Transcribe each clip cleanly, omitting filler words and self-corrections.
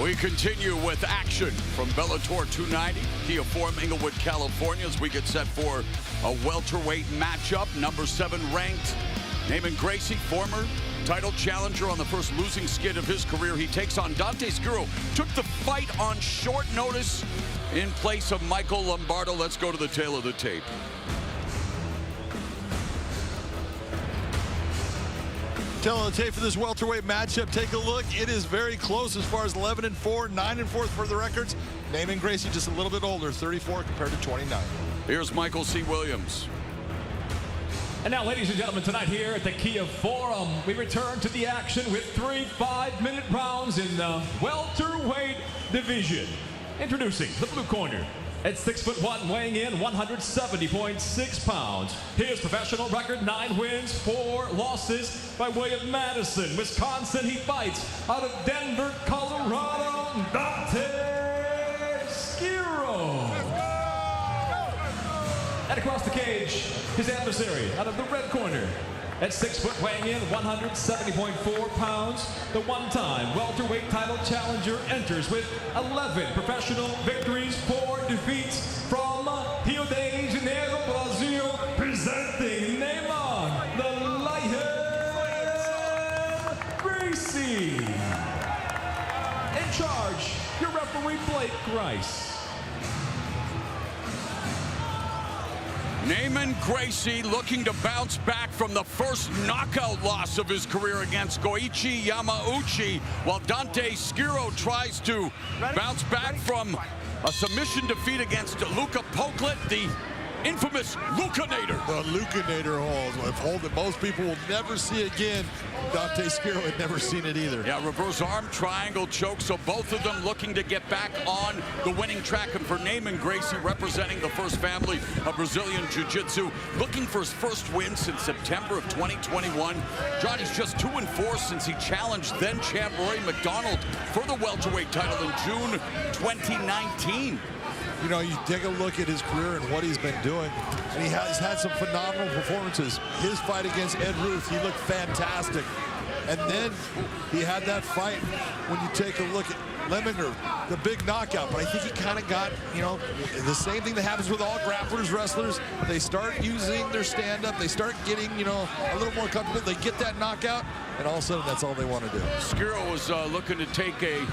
We continue with action from Bellator 290, Kia Forum, Inglewood, California, as we get set for a welterweight matchup. Number 7 ranked Neiman Gracie, former title challenger on the first losing skid of his career. He takes on Dante. Schiro took the fight on short notice in place of Michael Lombardo. Let's go to the tail of the tape. Tail of the tape for this welterweight matchup. Take a look. It is very close as far as 11-4, 9-4 for the records. Neiman Gracie just a little bit older, 34 compared to 29. Here's Michael C. Williams. And now, ladies and gentlemen, tonight here at the Kia Forum, we return to the action with 3 5-minute rounds in the welterweight division. Introducing the blue corner. At 6'1", weighing in 170.6 pounds. His professional record, 9 wins, 4 losses. By way of Madison, Wisconsin, he fights out of Denver, Colorado, Dante Schiro. And across the cage, his adversary out of the red corner. At 6 foot, weighing in 170.4 pounds, the one-time welterweight title challenger enters with 11 professional victories, 4 defeats from Rio de Janeiro, Brazil, presenting Neiman, the Lion Gracie. In charge, your referee, Blake Grice. Neiman Gracie looking to bounce back from the first knockout loss of his career against Goichi Yamauchi, while Dante Schiro tries to bounce back from a submission defeat against Luca Poklet, the infamous Lucanator. The Lucanator holds, a hold that most people will never see again. Dante Schiro had never seen it either. Yeah, reverse arm triangle choke, so both of them looking to get back on the winning track. And for Neiman Gracie, representing the first family of Brazilian Jiu-Jitsu, looking for his first win since September of 2021. Johnny's just 2-4 since he challenged then-champ Rory McDonald for the welterweight title in June 2019. You know, you take a look at his career and what he's been doing, and he has had some phenomenal performances. His fight against Ed Ruth, he looked fantastic. And then he had that fight when you take a look at Lemminger, the big knockout. But I think he kind of got, you know, the same thing that happens with all grapplers, wrestlers. They start using their stand-up. They start getting, you know, a little more comfortable. They get that knockout, and all of a sudden, that's all they want to do. Schiro was looking to take a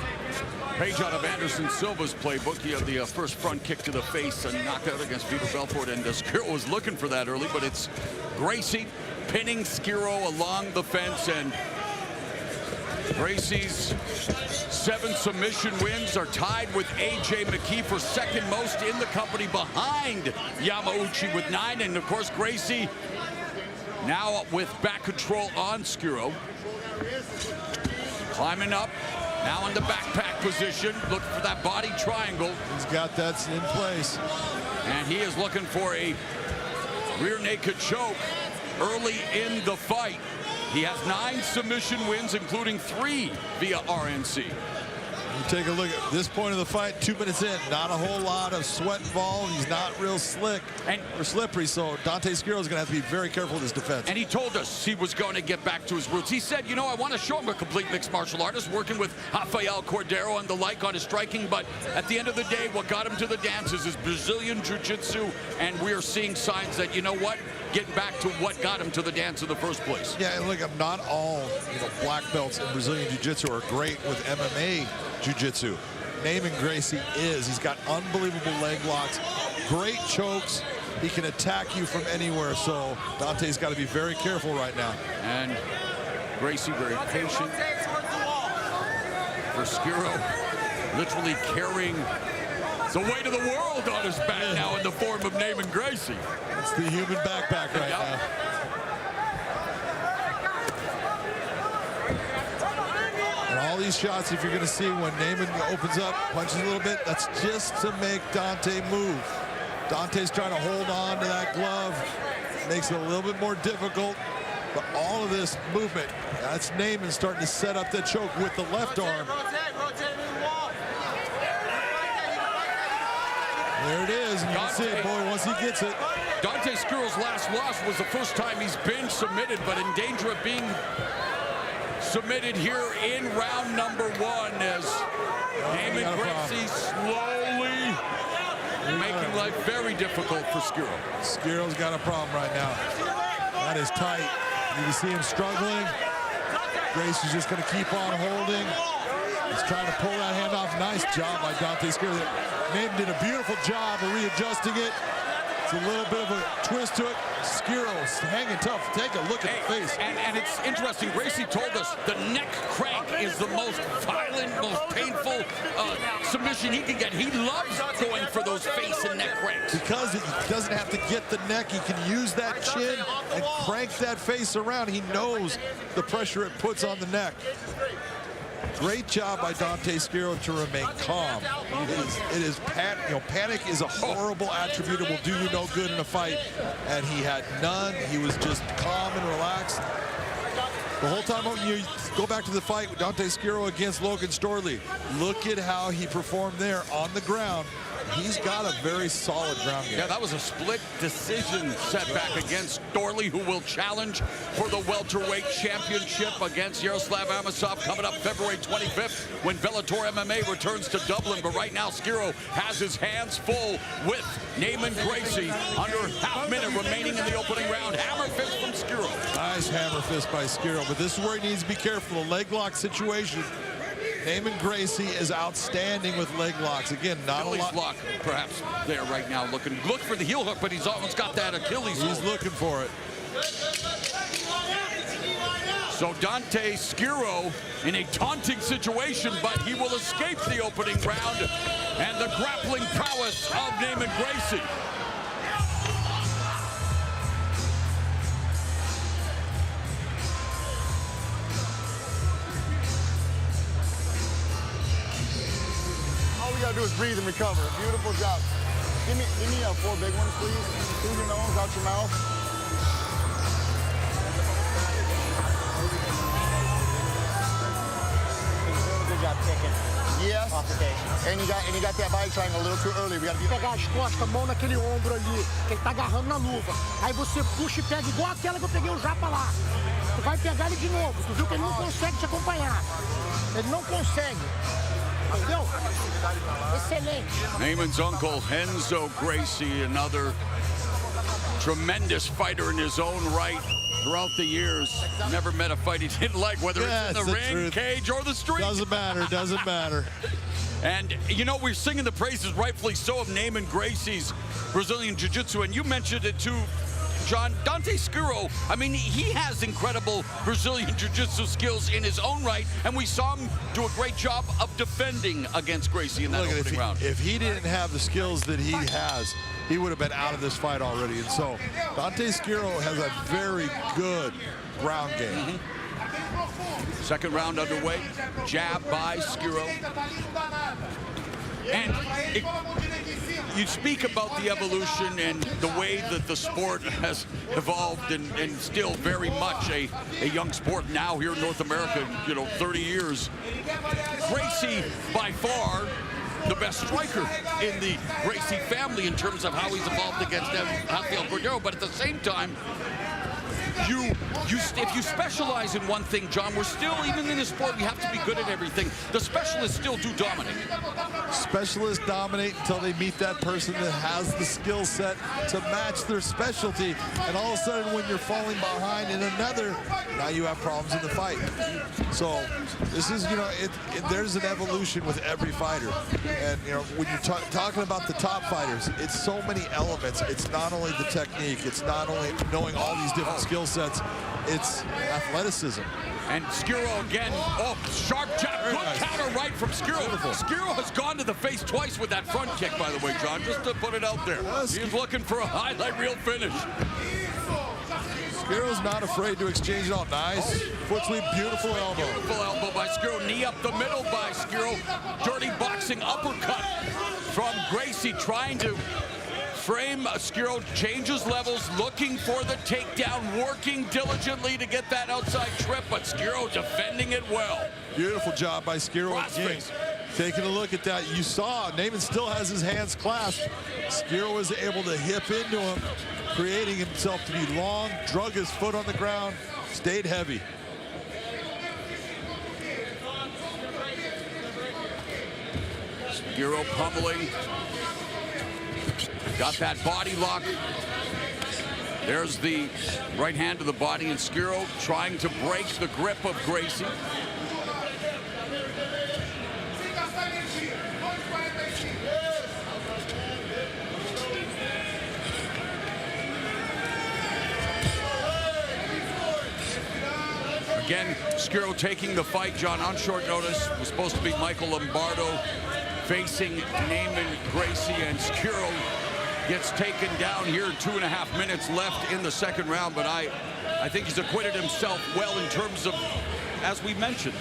page out of Anderson Silva's playbook. He had the first front kick to the face and knockout against Fedor Belfort, and Schiro was looking for that early, but it's Gracie pinning Schiro along the fence, and Gracie's 7 submission wins are tied with A.J. McKee for second most in the company, behind Yamauchi with 9, and of course Gracie now with back control on Schiro. Climbing up. Now in the backpack position, looking for that body triangle. He's got that in place. And he is looking for a rear naked choke early in the fight. He has 9 submission wins, including 3 via RNC. You take a look at this point of the fight, 2 minutes in, not a whole lot of sweat involved. He's not real slick or slippery, so Dante Schiro is going to have to be very careful with his defense. And he told us he was going to get back to his roots. He said, you know, I want to show him a complete mixed martial artist, working with Rafael Cordeiro and the like on his striking, but at the end of the day, what got him to the dance is his Brazilian Jiu-Jitsu, and we are seeing signs that, you know what, getting back to what got him to the dance in the first place. Yeah, and look, not all black belts in Brazilian Jiu-Jitsu are great with MMA Jiu-Jitsu. Neiman Gracie is. He's got unbelievable leg locks, great chokes. He can attack you from anywhere, so Dante's got to be very careful right now. And Gracie very patient. For Schiro, literally carrying the weight of the world on his back now in the form of Neiman Gracie. It's the human backpack right now. And all these shots, if you're going to see when Neiman opens up, punches a little bit, that's just to make Dante move. Dante's trying to hold on to that glove. Makes it a little bit more difficult. But all of this movement, that's Neiman starting to set up the choke with the left arm. There it is. You can see it, boy, once he gets it. Dante Schiro's last loss was the first time he's been submitted, but in danger of being submitted here in round number 1 as Neiman Gracie slowly making life very difficult for Schiro. Schiro's got a problem right now. That is tight. You can see him struggling. Gracie's just going to keep on holding. He's trying to pull that hand off. Nice job by Dante Schiro. Neiman did a beautiful job of readjusting it. It's a little bit of a twist to it. Schiro's hanging tough. Take a look at the face. And it's interesting. Gracie told us the neck crank is the most violent, most painful submission he can get. He loves going for those face and neck cranks. Because he doesn't have to get the neck. He can use that chin and crank that face around. He knows the pressure it puts on the neck. Great job by Dante Schiro to remain calm. Panic is a horrible attribute. It will do you no good in a fight. And he had none. He was just calm and relaxed. The whole time you go back to the fight with Dante Schiro against Logan Storley. Look at how he performed there on the ground. He's got a very solid ground game. Yeah, that was a split decision setback against Storley, who will challenge for the welterweight championship against Yaroslav Amosov coming up February 25th when Bellator MMA returns to Dublin. But right now, Schiro has his hands full with Neiman Gracie. Under half minute remaining in the opening round. Hammer fist from Schiro. Nice hammer fist by Schiro, but this is where he needs to be careful. The leg lock situation. Neiman Gracie is outstanding with leg locks. Again, not Achilles a lot. lock, perhaps there right now. Look for the heel hook, but he's almost got that Achilles. He's looking for it. So Dante Schiro in a taunting situation, but he will escape the opening round and the grappling prowess of Neiman Gracie. All we gotta do is breathe and recover. Beautiful job. Give me 4 big ones, please. Through your nose, out your mouth. Good job kicking. Yes. Off the cage. And you got that body triangle a little too early. We gotta be. Pegar as costas, mão naquele ombro ali, que ele tá agarrando na luva. Aí você puxa e pega igual aquela que eu peguei o japa lá. Tu vai pegar ele de novo. Tu viu que ele não consegue te acompanhar. Ele não consegue. Entendeu? Excelente. Neiman's uncle, Renzo Gracie, another tremendous fighter in his own right throughout the years. Never met a fight he didn't like, whether it's in the ring, cage, or the street. Doesn't matter, doesn't matter. And, you know, we're singing the praises, rightfully so, of Neiman Gracie's Brazilian Jiu-Jitsu, and you mentioned it too, John. Dante Schiro, I mean, he has incredible Brazilian Jiu-Jitsu skills in his own right, and we saw him do a great job of defending against Gracie in that opening round. If he didn't have the skills that he has, he would have been out of this fight already. And so Dante Schiro has a very good ground game. Second round underway. Jab by Schiro. And you speak about the evolution and the way that the sport has evolved and still very much a young sport now here in North America, 30 years. Gracie, by far, the best striker in the Gracie family in terms of how he's evolved against Rafael Cordero, but at the same time, if you specialize in one thing, John, we're still, even in this sport, we have to be good at everything. The specialists still do dominate. Specialists dominate until they meet that person that has the skill set to match their specialty. And all of a sudden, when you're falling behind in another, now you have problems in the fight. So this is, there's an evolution with every fighter. And, when you're talking about the top fighters, it's so many elements. It's not only the technique, it's not only knowing all these different skill sets, it's athleticism. And Schiro again, sharp jab, good counter right from Schiro. Schiro has gone to the face twice with that front kick, by the way, John, just to put it out there. He's looking for a highlight reel finish. Schiro's not afraid to exchange it all. Nice foot sweep, beautiful elbow. Beautiful elbow by Schiro, knee up the middle by Schiro. Dirty boxing uppercut from Gracie, trying to frame. Schiro changes levels, looking for the takedown, working diligently to get that outside trip, but Schiro defending it well. Beautiful job by Schiro. Taking a look at that, you saw Neiman still has his hands clasped. Schiro was able to hip into him, creating himself to be long, drug his foot on the ground, stayed heavy. Schiro pummeling. Got that body lock. There's the right hand to the body, and Schiro trying to break the grip of Gracie. Again, Schiro taking the fight, John, on short notice. It was supposed to be Michael Lombardo facing Neiman Gracie, and Schiro gets taken down here. 2.5 minutes left in the second round, but I think he's acquitted himself well in terms of, as we mentioned,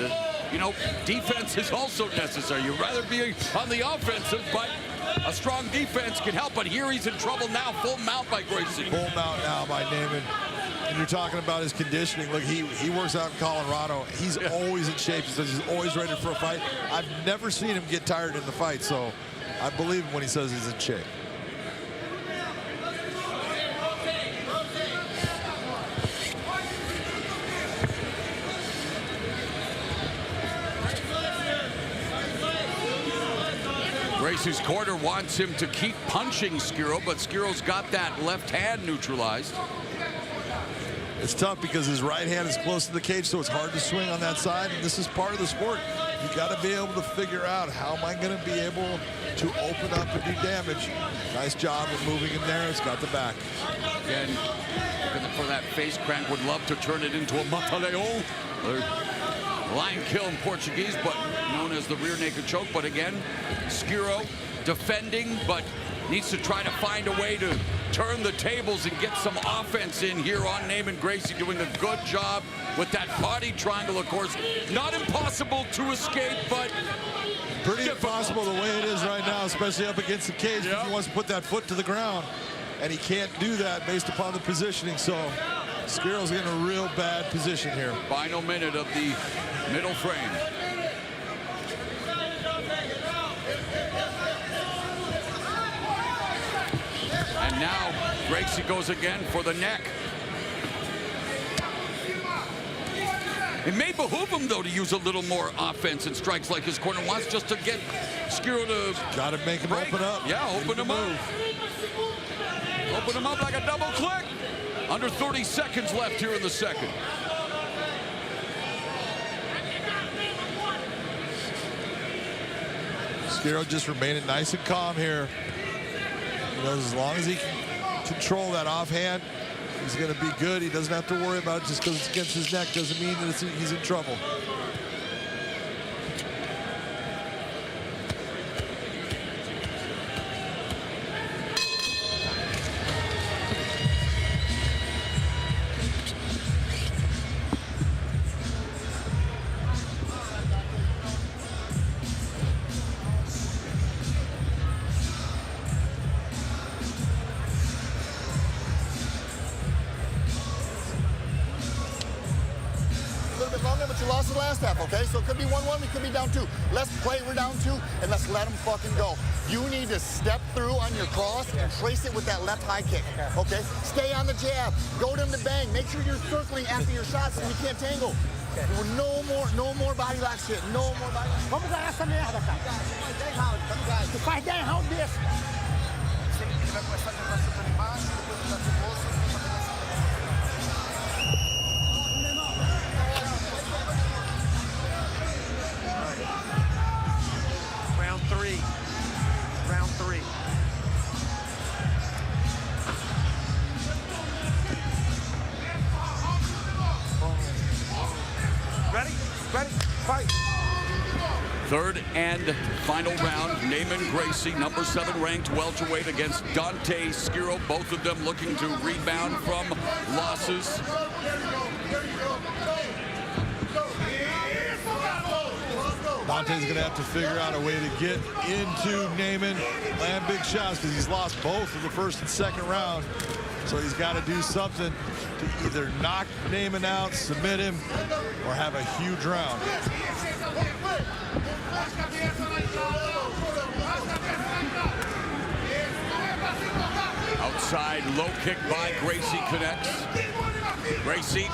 defense is also necessary. You'd rather be on the offensive, but a strong defense can help. But here he's in trouble now. Full mount by Gracie. Full mount now by Neiman. And you're talking about his conditioning. Look, he works out in Colorado. He's always in shape. He says he's always ready for a fight. I've never seen him get tired in the fight, so I believe him when he says he's in shape. Gracie's corner wants him to keep punching Schiro, but Schiro's got that left hand neutralized. It's tough because his right hand is close to the cage, so it's hard to swing on that side. And this is part of the sport. You got to be able to figure out, how am I going to be able to open up and do damage? Nice job of moving him there. It's got the back. Again, looking for that face crank. Would love to turn it into a mata-leão, or lion kill in Portuguese, but known as the rear naked choke. But again, Schiro defending, but needs to try to find a way to turn the tables and get some offense in here on Neiman Gracie, doing a good job with that body triangle, of course. Not impossible to escape, but pretty impossible the way it is right now, especially up against the cage. Yep. He wants to put that foot to the ground, and he can't do that based upon the positioning. So Schiro's in a real bad position here. Final minute of the middle frame. And now Gracie goes again for the neck. It may behoove him, though, to use a little more offense and strikes like his corner wants, just to get Schiro to... Got to make him break. open up. Yeah, open him up. Open him up like a double click. Under 30 seconds left here in the second. Schiro just remaining nice and calm here. He knows as long as he can control that offhand, he's going to be good. He doesn't have to worry about it. Just because it's against his neck doesn't mean that he's in trouble. Lost the last half, okay? So it could be 1-1, we could be down 2. Let's play, we're down 2, and let's let them fucking go. You need to step through on your cross and trace it with that left high kick, okay? Stay on the jab, go to him to bang. Make sure you're circling after your shots so we can't tangle. No more body lock shit, no more body lock. Vamos ganhar essa merda, cara. Tu faz 10 rounds desse. Ele vai começar a tentar super embaixo, depois tentar de bolsa. Round three. Ready, fight. Third and final round. Neiman Gracie, number 7 ranked welterweight, against Dante Schiro. Both of them looking to rebound from losses. Dante's going to have to figure out a way to get into Neiman, land big shots, because he's lost both of the first and second round. So he's got to do something to either knock Neiman out, submit him, or have a huge round. Outside low kick by Gracie connects. Gracie,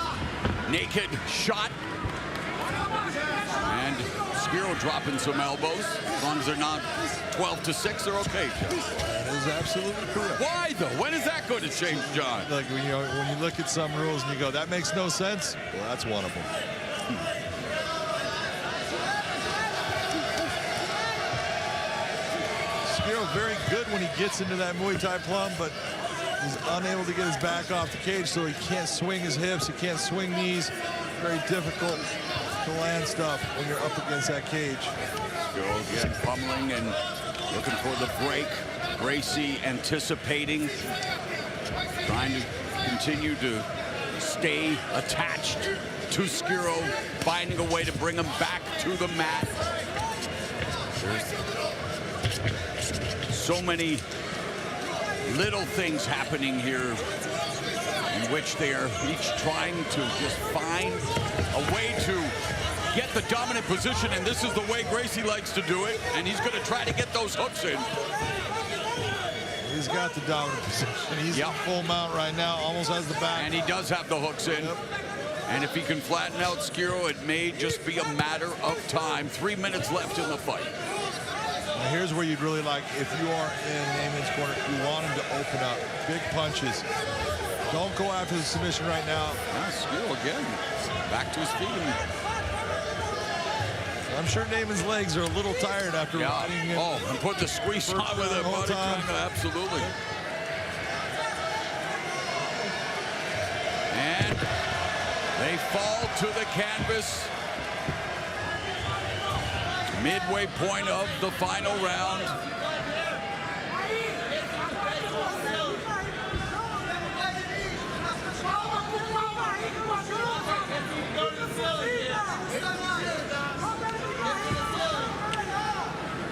naked shot. And Schiro dropping some elbows. As long as they're not 12-6, they're okay. That is absolutely correct. Why though? When is that going to change, John? Like when you look at some rules and you go, that makes no sense. Well, that's one of them. Schiro very good when he gets into that Muay Thai plum, but he's unable to get his back off the cage, so he can't swing his hips, he can't swing knees. Very difficult to land stuff when you're up against that cage. Schiro again pummeling and looking for the break. Gracie anticipating, trying to continue to stay attached to Schiro, finding a way to bring him back to the mat. There's so many little things happening here in which they are each trying to just find a way to get the dominant position, and this is the way Gracie likes to do it, and he's going to try to get those hooks in. He's got the dominant position. He's in full mount right now, almost has the back. And he does have the hooks in. Yep. And if he can flatten out Schiro, it may just be a matter of time. 3 minutes left in the fight. Now here's where you'd really like, if you are in Neiman's corner, you want him to open up. Big punches. Don't go after the submission right now. Schiro again, back to his feet. I'm sure Neiman's legs are a little tired after riding in. Oh, and put the squeeze on with it, buddy. Absolutely. And they fall to the canvas. Midway point of the final round.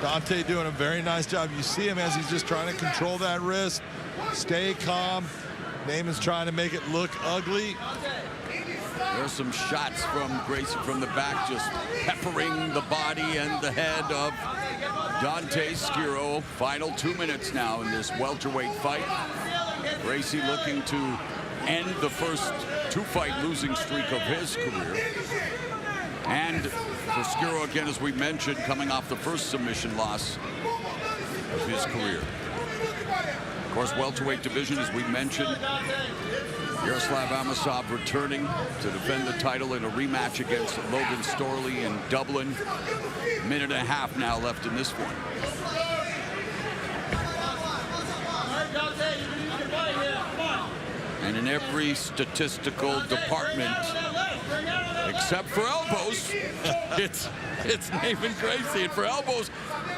Dante doing a very nice job. You see him as he's just trying to control that wrist, stay calm. Neiman's trying to make it look ugly. There's some shots from Gracie from the back, just peppering the body and the head of Dante Schiro. Final 2 minutes now in this welterweight fight. Gracie looking to end the first two-fight losing streak of his career. And for Schiro, again, as we mentioned, coming off the first submission loss of his career. Of course, welterweight division, as we mentioned, Yaroslav Amosov returning to defend the title in a rematch against Logan Storley in Dublin. Minute and a half now left in this one. And in every statistical department, except for elbows, it's Neiman Gracie. And for elbows,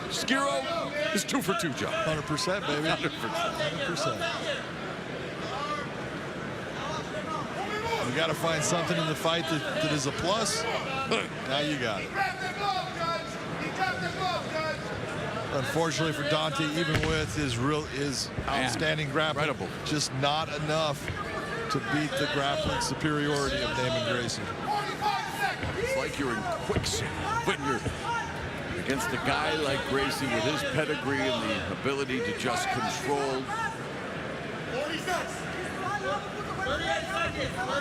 Schiro is 2 for 2, John. 100%, baby. 100%. You got to find something in the fight that is a plus. Now you got it. Unfortunately for Dante, even with his outstanding grappling, just not enough to beat the grappling superiority of Neiman Gracie. It's like you're in quicksand when you're against a guy like Gracie with his pedigree and the ability to just control.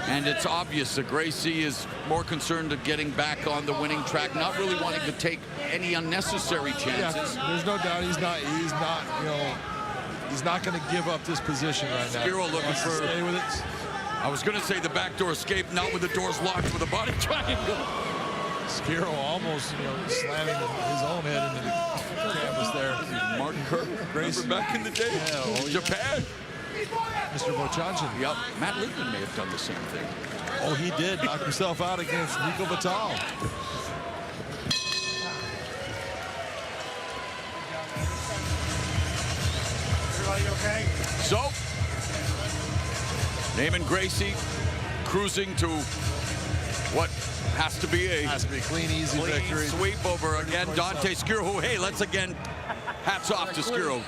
And it's obvious that Gracie is more concerned of getting back on the winning track, not really wanting to take any unnecessary chances. Yeah, there's no doubt he's not, you know, he's not going to give up this position right now. Schiro looking for, stay with it. I was going to say the backdoor escape, not with the doors locked with a body triangle. Schiro almost, you know, slamming his own head into the canvas there. Martin Kirk, Gracie back in the day, Japan. Mr. Bochanchin. Yep, Matt Lindman may have done the same thing. Oh, he did knock himself out against Nico Vital. Everybody okay? So, Neiman Gracie cruising to what has to be a clean, easy victory. Sweep over again Dante Schiro, who, hey, let's again, hats off to Schiro.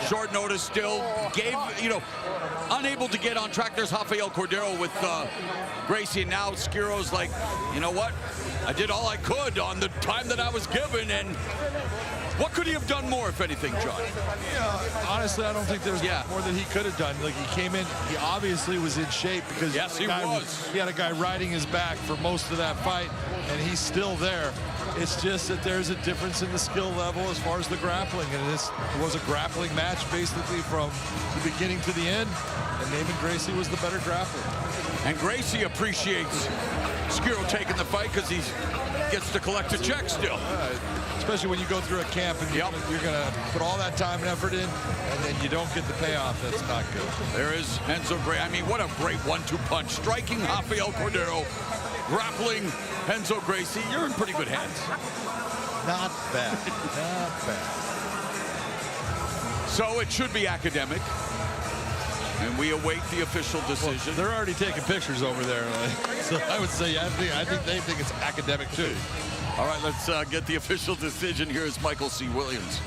Short notice still, gave, you know, unable to get on track. There's Rafael Cordero with Gracie. Now Schiro's like, you know what? I did all I could on the time that I was given, and What could he have done more, if anything, John? Yeah, honestly, I don't think there's more that he could have done. Like, he came in, he obviously was in shape because yes, he was. He had a guy riding his back for most of that fight, and he's still there. It's just that there's a difference in the skill level as far as the grappling, and this was a grappling match basically from the beginning to the end, and Neiman Gracie was the better grappler. And Gracie appreciates Schiro taking the fight because he gets to collect a check still. Especially when you go through a camp and you're going to put all that time and effort in, and then you don't get the payoff. That's not good. There is Renzo Gracie. I mean, what a great 1-2 punch. Striking Rafael Cordero, grappling Renzo Gracie. You're in pretty good hands. Not bad. Not bad. So it should be academic. And we await the official decision. Well, they're already taking pictures over there. So I would say, I think they think it's academic too. All right, let's get the official decision. Here's Michael C. Williams.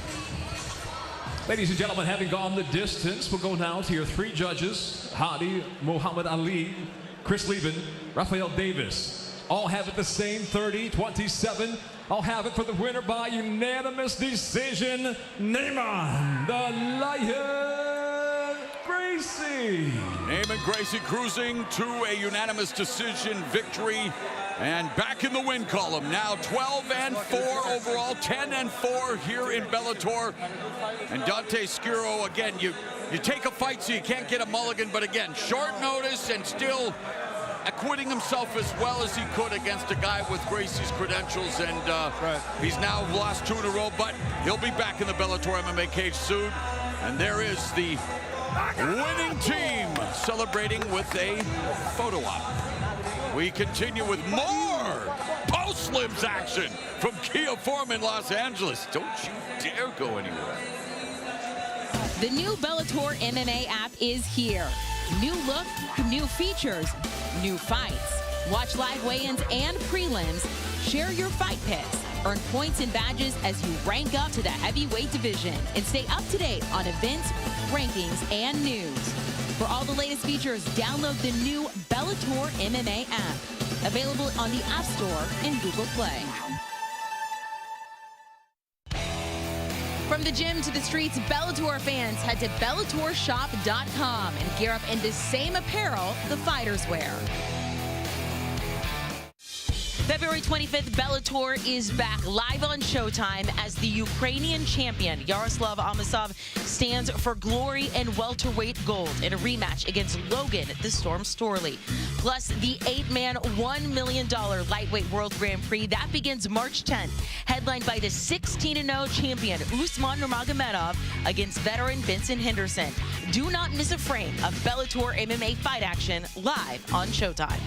Ladies and gentlemen, having gone the distance, we'll go now to your three judges, Hadi, Muhammad Ali, Chris Lieben, Rafael Davis. All have it the same, 30-27. I'll have it for the winner by unanimous decision, Neiman, the Lion Gracie. Neiman Gracie cruising to a unanimous decision victory. And back in the win column now, 12-4 overall, 10-4 here in Bellator. And Dante Schiro, again, you take a fight so you can't get a mulligan, but again, short notice and still acquitting himself as well as he could against a guy with Gracie's credentials. And he's now lost 2 in a row, but he'll be back in the Bellator MMA cage soon. And there is the winning team celebrating with a photo op. We continue with more Postlims action from Kia Forum in Los Angeles. Don't you dare go anywhere. The new Bellator MMA app is here. New look, new features, new fights. Watch live weigh-ins and prelims. Share your fight picks. Earn points and badges as you rank up to the heavyweight division. And stay up to date on events, rankings, and news. For all the latest features, download the new Bellator MMA app. Available on the App Store and Google Play. From the gym to the streets, Bellator fans head to BellatorShop.com and gear up in the same apparel the fighters wear. February 25th, Bellator is back live on Showtime as the Ukrainian champion Yaroslav Amosov stands for glory and welterweight gold in a rematch against Logan the Storm Storley. Plus, the 8-man $1 million lightweight world Grand Prix that begins March 10th, headlined by the 16-0 champion Usman Nurmagomedov against veteran Vincent Henderson. Do not miss a frame of Bellator MMA fight action live on Showtime.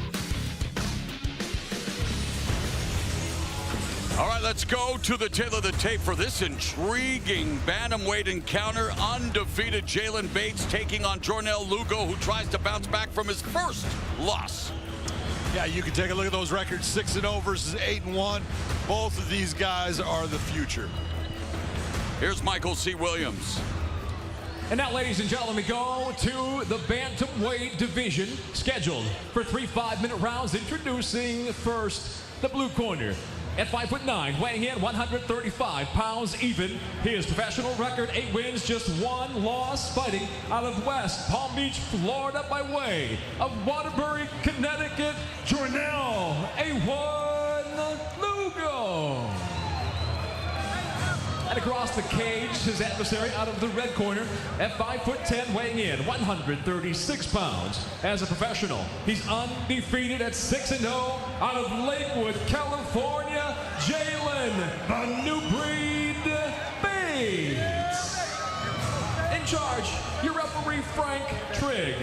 All right, let's go to the tail of the tape for this intriguing bantamweight encounter. Undefeated Jaylon Bates taking on Jornel Lugo, who tries to bounce back from his first loss. Yeah, you can take a look at those records, 6-0 versus 8-1. Both of these guys are the future. Here's Michael C. Williams. And now, ladies and gentlemen, we go to the bantamweight division, scheduled for 3 5-minute rounds. Introducing first the blue corner. At 5'9", weighing in 135 pounds even. His professional record, 8 wins, just 1 loss, fighting out of West Palm Beach, Florida, by way of Waterbury, Connecticut, Jornel A1 Lugo. And across the cage, his adversary out of the red corner at 5'10", weighing in 136 pounds. As a professional, he's undefeated at 6-0 out of Lakewood, California, Jaylon, the new breed Bates. In charge, your referee, Frank Trigg.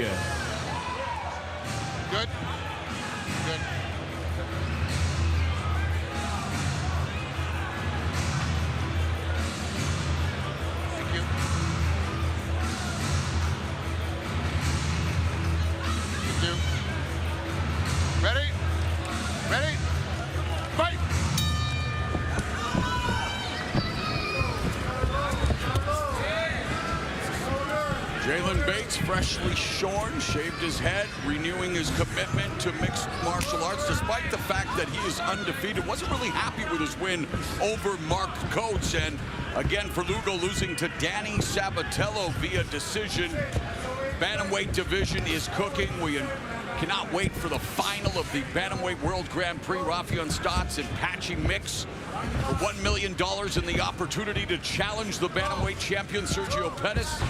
Good. Good. Ready? Ready? Fight! Jaylon Bates, freshly shorn, shaved his head, renewing his commitment to mixed martial arts, despite the fact that he is undefeated. Wasn't really happy with his win over Mark Coates, and Again, for Lugo, losing to Danny Sabatello via decision. Bantamweight division is cooking. We cannot wait for the final of the Bantamweight World Grand Prix. Rafion Stotts and Patchy Mix for $1 million and the opportunity to challenge the Bantamweight champion, Sergio Pettis.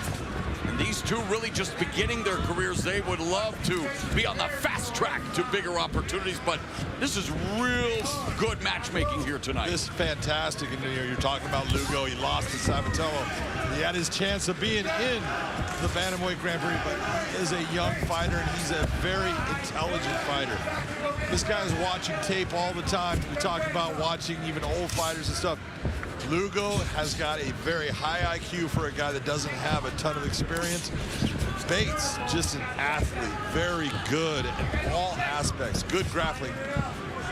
And these two really just beginning their careers. They would love to be on the fast track to bigger opportunities, but this is real good matchmaking here tonight. This is fantastic. And you're talking about Lugo. He lost to Sabatello. He had his chance of being in the Bantamweight Grand Prix, but he is a young fighter, and he's a very intelligent fighter. This guy's watching tape all the time. We talk about watching even old fighters and stuff. Lugo has got a very high IQ for a guy that doesn't have a ton of experience. Bates, just an athlete, very good in all aspects. Good grappling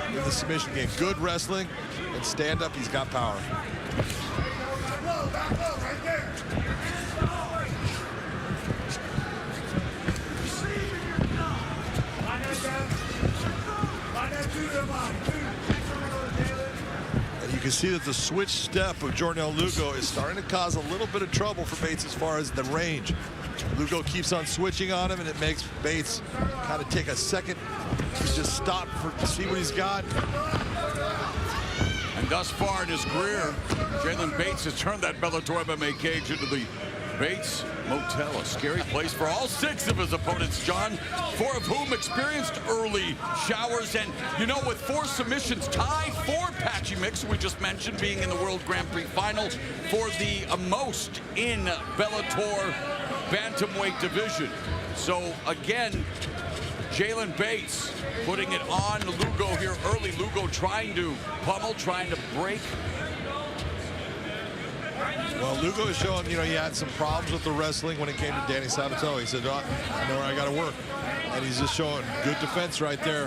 in the submission game, good wrestling, and stand up, he's got power. You can see that the switch step of Jornel Lugo is starting to cause a little bit of trouble for Bates as far as the range. Lugo keeps on switching on him, and it makes Bates kind of take a second to just stop to see what he's got. And thus far in his career, Jaylon Bates has turned that Bellator MMA cage into the Bates Motel, a scary place for all 6 of his opponents, John, 4 of whom experienced early showers. And, you know, with 4 submissions, tied for Patchy Mix, we just mentioned, being in the World Grand Prix final for the most in Bellator Bantamweight division. So, again, Jaylon Bates putting it on Lugo here early. Lugo trying to pummel, trying to break. Well, Lugo is showing, you know, he had some problems with the wrestling when it came to Danny Sabatello. He said, oh, I know where I got to work. And he's just showing good defense right there.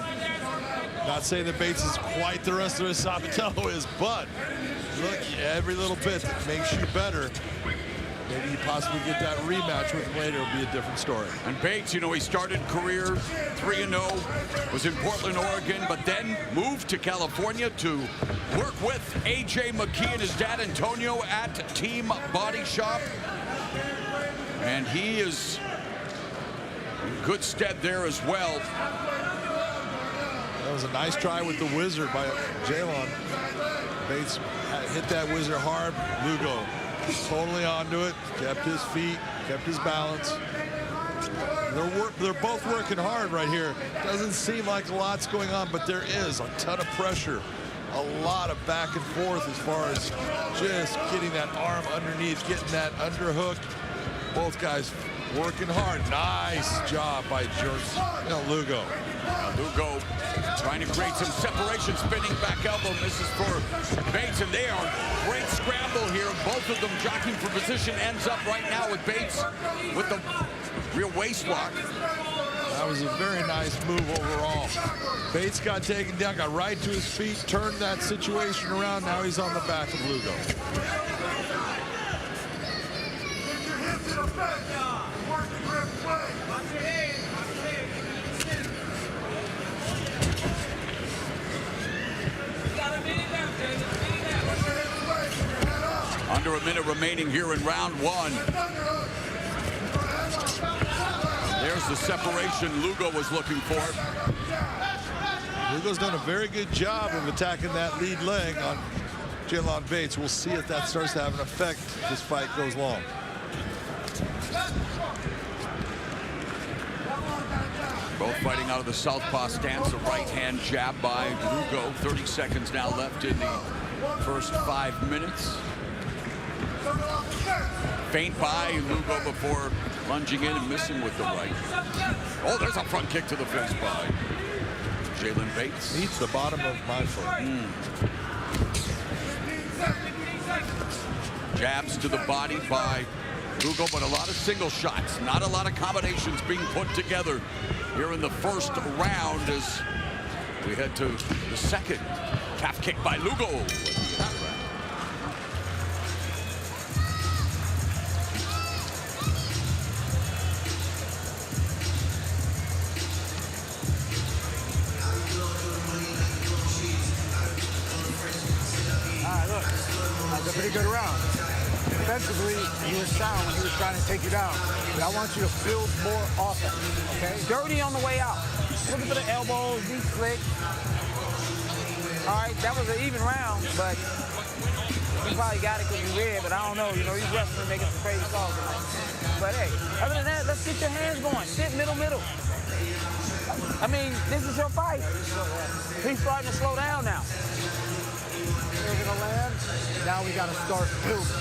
Not saying that Bates is quite the wrestler as Sabatello is, but look, every little bit that makes you better. Maybe you possibly get that rematch with him later. It'll be a different story. And Bates, you know, he started career 3-0, was in Portland, Oregon, but then moved to California to work with A.J. McKee and his dad, Antonio, at Team Body Shop. And he is in good stead there as well. That was a nice try with the wizard by Jaylon. Bates hit that wizard hard. Lugo totally onto it, kept his feet, kept his balance. They're both working hard right here. Doesn't seem like a lot's going on, but there is a ton of pressure. A lot of back and forth as far as just getting that arm underneath, getting that underhook. Both guys working hard. Nice job by Lugo. Lugo trying to create some separation, spinning back elbow, misses for Bates, and they are great scramble here. Both of them jockeying for position, ends up right now with Bates with the real waist lock. That was a very nice move overall. Bates got taken down, got right to his feet, turned that situation around. Now he's on the back of Lugo. Under a minute remaining here in round 1. There's the separation Lugo was looking for. Lugo's done a very good job of attacking that lead leg on Jaylon Bates. We'll see if that starts to have an effect as this fight goes long. Both fighting out of the southpaw stance, a right-hand jab by Lugo. 30 seconds now left in the first 5 minutes. Feint by Lugo before lunging in and missing with the right. Oh, there's a front kick to the face by Jaylon Bates. Meets the bottom of my foot. Jabs to the body by Lugo, but a lot of single shots. Not a lot of combinations being put together here in the first round as we head to the second. Calf kick by Lugo. Pretty good round. defensively, you were sound when he was trying to take you down. But I want you to build more offense, okay? Dirty on the way out. Looking for the elbows, be slick. All right, that was an even round, but he probably got it because he red, but I don't know. You know, these refs are making some crazy calls tonight. But hey, other than that, let's get your hands going. Sit middle. I mean, this is your fight. He's starting to slow down now. They're gonna land. Now we gotta start building.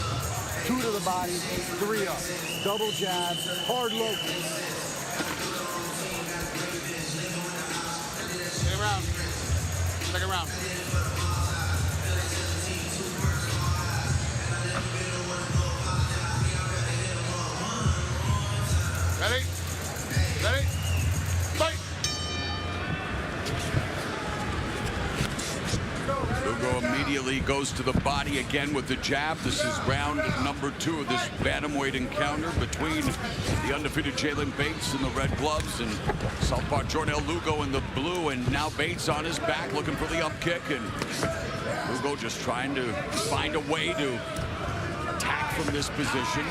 2 to the body, 3 up. Double jab, hard low. Second round. Second round. Ready? Ready? Fight! Lugo immediately goes to the body again with the jab. This is round number 2 of this bantamweight encounter between the undefeated Jaylon Bates in the red gloves and Southpaw Jornel Lugo in the blue. And now Bates on his back looking for the up kick, and Lugo just trying to find a way to attack from this position.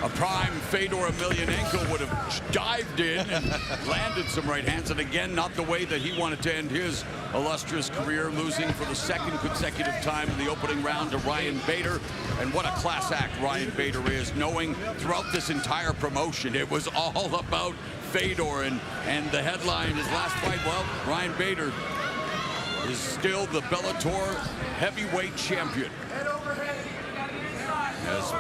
A prime Fedor Emelianenko would have dived in and landed some right hands, and again, not the way that he wanted to end his illustrious career, losing for the 2nd consecutive time in the opening round to Ryan Bader. And what a class act Ryan Bader is, knowing throughout this entire promotion it was all about Fedor, and the headline, his last fight, well, Ryan Bader is still the Bellator heavyweight champion. As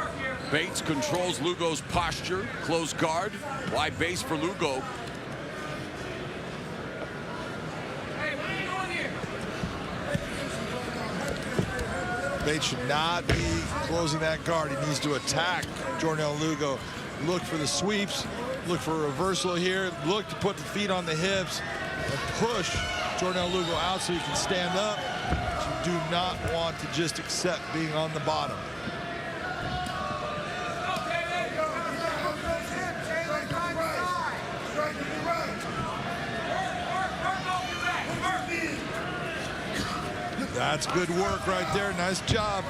Bates controls Lugo's posture, close guard, wide base for Lugo. Bates should not be closing that guard. He needs to attack Jornel Lugo. Look for the sweeps, look for a reversal here, look to put the feet on the hips and push Jornel Lugo out so he can stand up. But you do not want to just accept being on the bottom. That's good work right there. Nice job.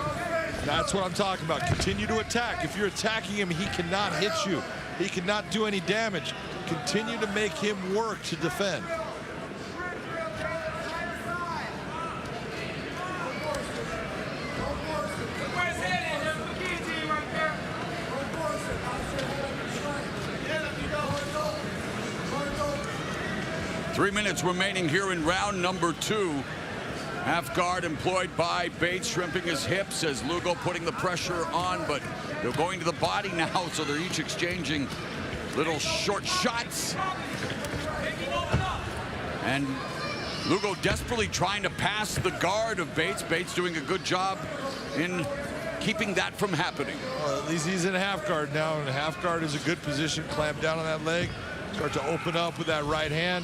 That's what I'm talking about. Continue to attack. If you're attacking him, he cannot hit you. He cannot do any damage. Continue to make him work to defend. Three minutes remaining here in round number 2. Half guard employed by Bates, shrimping his hips as Lugo putting the pressure on, but they're going to the body now, so they're each exchanging little short shots. And Lugo desperately trying to pass the guard of Bates. Bates doing a good job in keeping that from happening. Well, at least he's in a half guard now, and a half guard is a good position. Clamp down on that leg, start to open up with that right hand.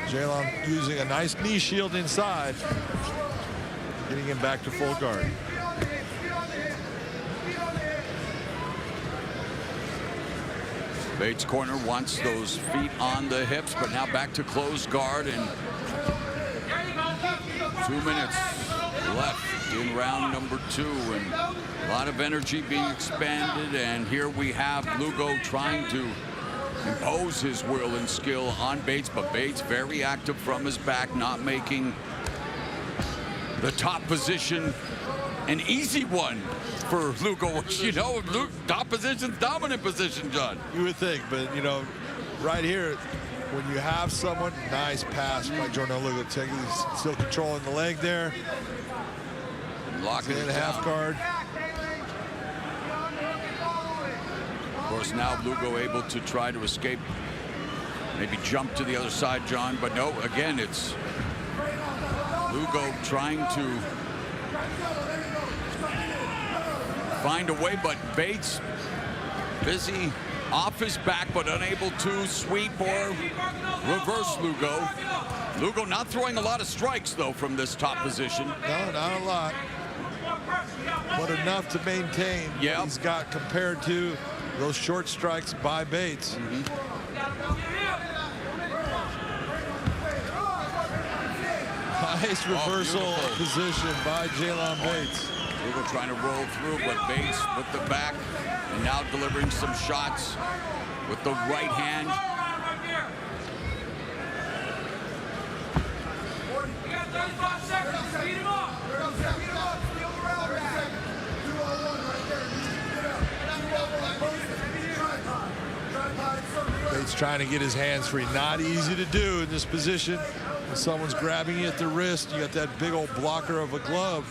Jaylon using a nice knee shield inside, getting him back to full guard. Bates' corner wants those feet on the hips, but now back to closed guard, and 2 minutes left in round number 2, and a lot of energy being expanded. And here we have Lugo trying to impose his will and skill on Bates, but Bates very active from his back, not making the top position an easy one for Lugo, which, you know, top position's dominant position, John. You would think, but, you know, right here, when you have someone, nice pass by Jornel Lugo, he's still controlling the leg there. Locking in it half guard. Of course, now Lugo able to try to escape, maybe jump to the other side, John, but no, again, it's Lugo trying to find a way, but Bates busy off his back, but unable to sweep or reverse Lugo. Lugo not throwing a lot of strikes, though, from this top position. No, not a lot, but enough to maintain what he's got compared to those short strikes by Bates. Nice reversal position by Jaylon Bates. Lugo trying to roll through, but Bates with the back and now delivering some shots with the right hand. You got 35 seconds. Speed him up. Bates trying to get his hands free. Not easy to do in this position. When someone's grabbing you at the wrist, you got that big old blocker of a glove.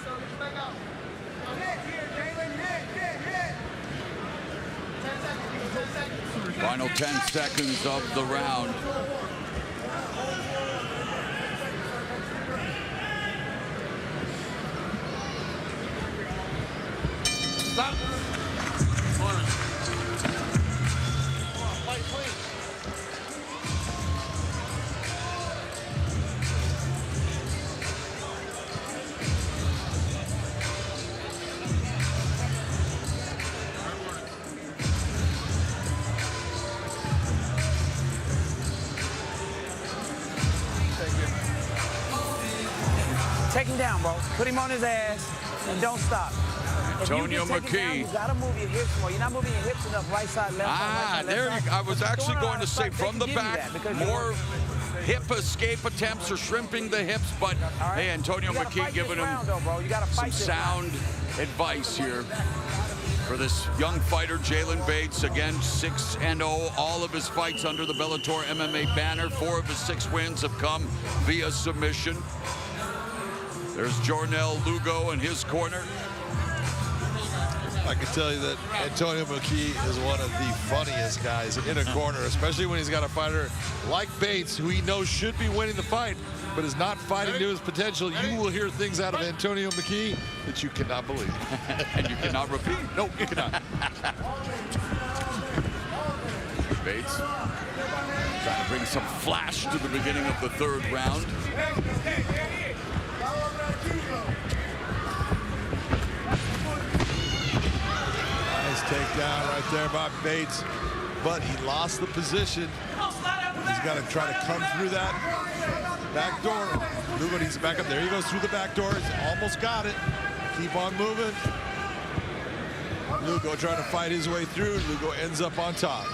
Final 10 seconds of the round. Stop. Take him down, bro. Put him on his ass and don't stop. Antonio If you get taken down, McKee. you gotta move your hips more. You're not moving your hips enough. Right side, left side, right side, There left you, side. I was If you're actually throwing going out to a say strike, from they the can give you back, that because more hip escape attempts or shrimping the hips, but right. hey, Antonio You gotta McKee fight giving this him round, though, bro. You gotta some fight this sound advice here for this young fighter, Jaylon Bates. Again, 6-0, all of his fights under the Bellator MMA banner. 4 of his 6 wins have come via submission. There's Jornel Lugo in his corner. I can tell you that Antonio McKee is one of the funniest guys in a corner, especially when he's got a fighter like Bates, who he knows should be winning the fight, but is not fighting to his potential. You will hear things out of Antonio McKee that you cannot believe. And you cannot repeat. Nope, you cannot. Bates trying to bring some flash to the beginning of the 3rd round. Nice takedown right there by Bates, but he lost the position. He's got to try to come through that back door. Lugo needs to back up. There he goes through the back door. He's almost got it. Keep on moving. Lugo trying to fight his way through. Lugo ends up on top.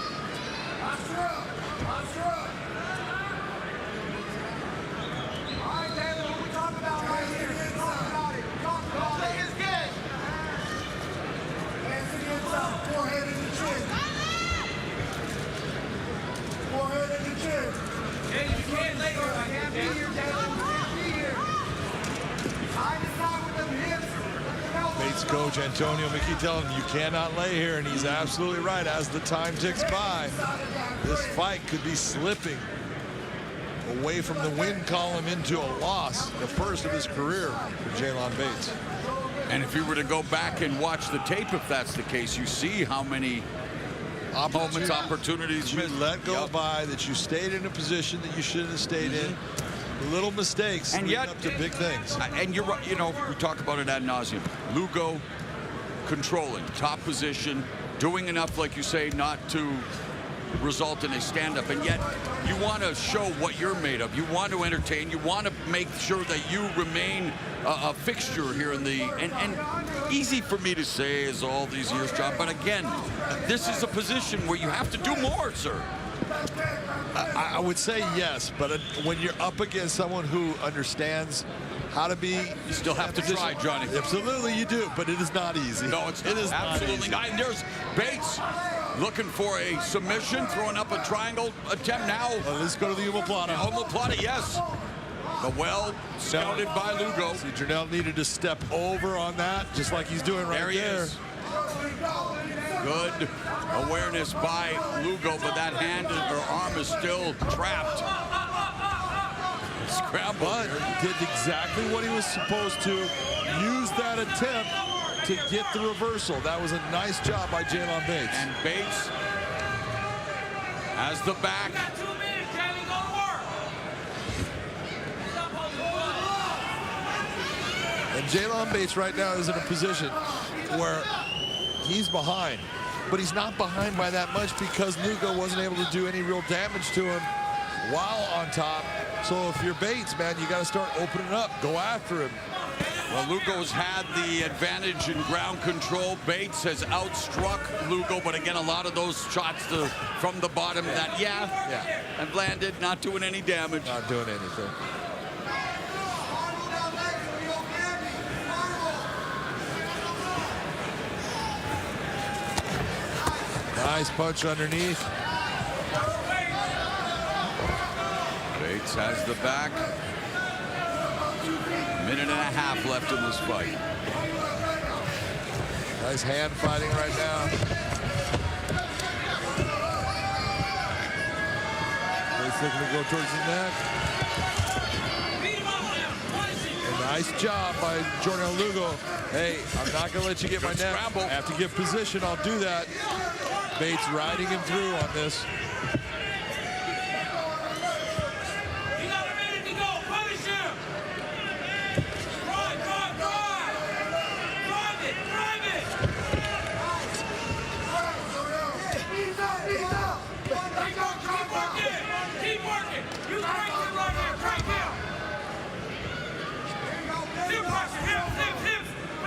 Bates coach Antonio McKee telling him you cannot lay here, and he's absolutely right. As the time ticks by, this fight could be slipping away from the win column into a loss, the first of his career for Jaylon Bates. And if you were to go back and watch the tape, if that's the case, you see how many moments, opportunities you let go by, that you stayed in a position that you shouldn't have stayed in. Little mistakes and yet up to big things. And you're right, you know, we talk about it ad nauseum. Lugo controlling top position, doing enough, like you say, not to result in a stand-up, and yet you want to show what you're made of. You want to entertain. You want to make sure that you remain a fixture here in the and easy for me to say is all these years, John, but again, this is a position where you have to do more, sir. I would say yes, but when you're up against someone who understands how to be, you still have to try, Johnny. Absolutely, you do, but it is not easy. No, it's not. It is Absolutely not. And there's Bates looking for a submission, throwing up a triangle attempt now. Well, let's go to the omoplata. Omoplata, yes. But well scouted by Lugo. See, Jornel needed to step over on that, just like he's doing right there. He is. Good awareness by Lugo, but that hand or arm is still trapped. Scramble. But he did exactly what he was supposed to. Use that attempt to get the reversal. That was a nice job by Jaylon Bates. And Bates has the back. And Jaylon Bates right now is in a position where he's behind, but he's not behind by that much because Lugo wasn't able to do any real damage to him while on top. So if you're Bates, man, you got to start opening up. Go after him. Well, Lugo's had the advantage in ground control. Bates has outstruck Lugo, but again, a lot of those shots from the bottom that, have landed, not doing any damage. Not doing anything. Nice punch underneath. Bates has the back. Minute and a half left in this fight. Nice hand fighting right now. Bates looking to go towards the neck. A nice job by Jornel Lugo. Hey, I'm not going to let you get my neck. I have to get position. I'll do that. Bates riding him through on this.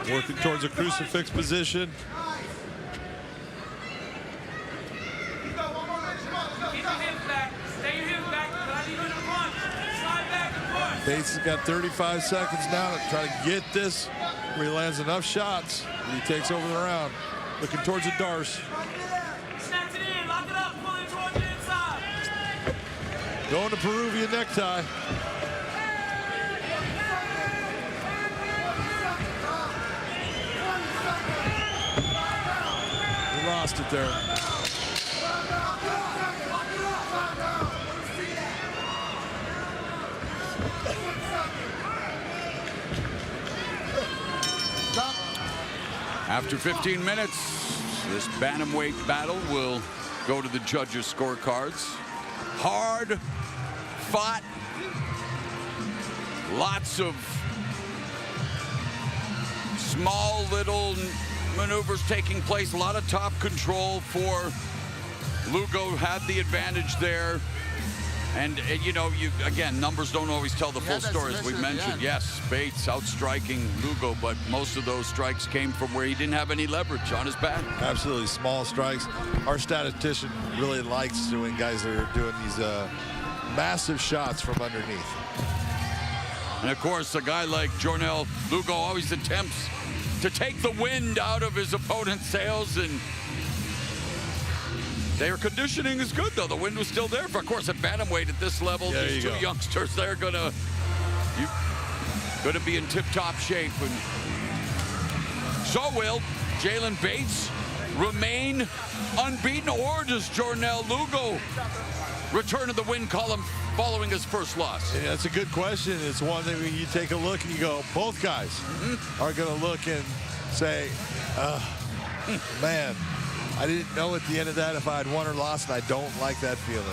Working towards a crucifix position. Bates has got 35 seconds now to try to get this where he lands enough shots and he takes over the round. Looking towards the Darce. Going to Peruvian necktie. He lost it there. After 15 minutes, this bantamweight battle will go to the judges' scorecards. Hard fought. Lots of small little maneuvers taking place. A lot of top control for Lugo. Had the advantage there. And you know, again, numbers don't always tell the full story, as we mentioned. Yes, Bates outstriking Lugo, but most of those strikes came from where he didn't have any leverage on his back. Absolutely, small strikes. Our statistician really likes doing guys that are doing these massive shots from underneath. And of course, a guy like Jornel Lugo always attempts to take the wind out of his opponent's sails, and their conditioning is good, though. The wind was still there. Of course, at bantamweight at this level, these two youngsters, they're gonna be in tip-top shape. And so will Jaylon Bates remain unbeaten, or does Jornel Lugo return to the win column following his first loss? Yeah, that's a good question. It's one that when you take a look and you go, both guys are going to look and say, man, I didn't know at the end of that if I had won or lost, and I don't like that feeling.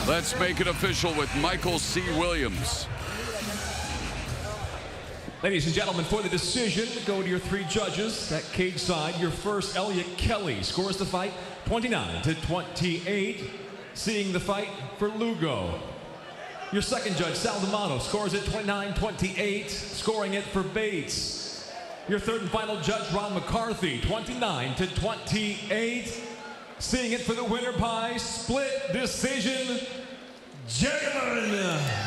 Let's make it official with Michael C. Williams. Ladies and gentlemen, for the decision, go to your three judges. At cage side, your first, Elliot Kelly, scores the fight 29-28. Seeing the fight for Lugo. Your second judge, Sal D'Amato, scores it 29-28, scoring it for Bates. Your third and final judge, Ron McCarthy, 29-28. Seeing it for the winner by split decision, Jaylon,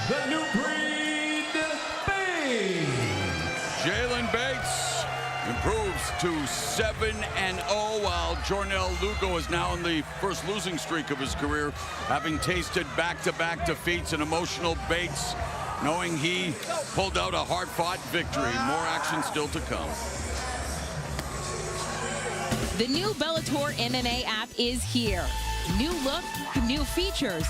the new breed, Bates. improves to 7-0, while Jornel Lugo is now in the first losing streak of his career, having tasted back-to-back defeats and emotional baits, knowing he pulled out a hard-fought victory. More action still to come. The new Bellator MMA app is here. New look, new features,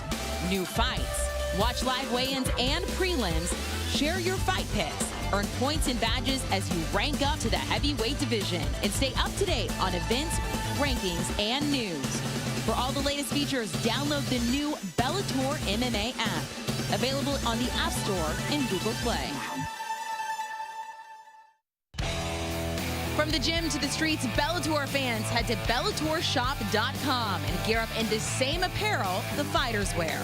new fights. Watch live weigh-ins and prelims. Share your fight picks. Earn points and badges as you rank up to the heavyweight division. And stay up to date on events, rankings, and news. For all the latest features, download the new Bellator MMA app. Available on the App Store and Google Play. From the gym to the streets, Bellator fans head to BellatorShop.com and gear up in the same apparel the fighters wear.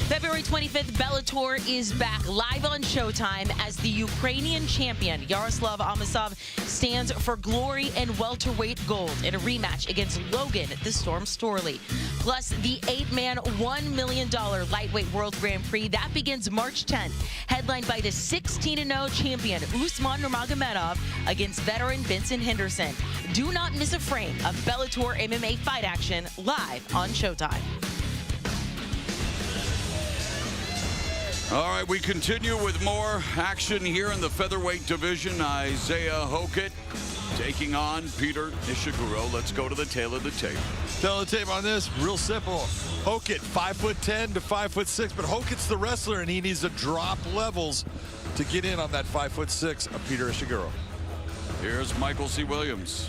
February 25th, Bellator is back live on Showtime as the Ukrainian champion, Yaroslav Amosov, stands for glory and welterweight gold in a rematch against Logan the Storm Storley. Plus, the 8-man, $1 million lightweight world Grand Prix that begins March 10th, headlined by the 16-0 champion, Usman Nurmagomedov, against veteran Vincent Henderson. Do not miss a frame of Bellator MMA fight action live on Showtime. All right, we continue with more action here in the featherweight division. Isaiah Hokit taking on Peter Ishiguro. Let's go to the tail of the tape. Tail of the tape on this, real simple. Hokit, 5'10" to 5'6", but Hokit's the wrestler, and he needs to drop levels to get in on that 5'6" of Peter Ishiguro. Here's Michael C. Williams.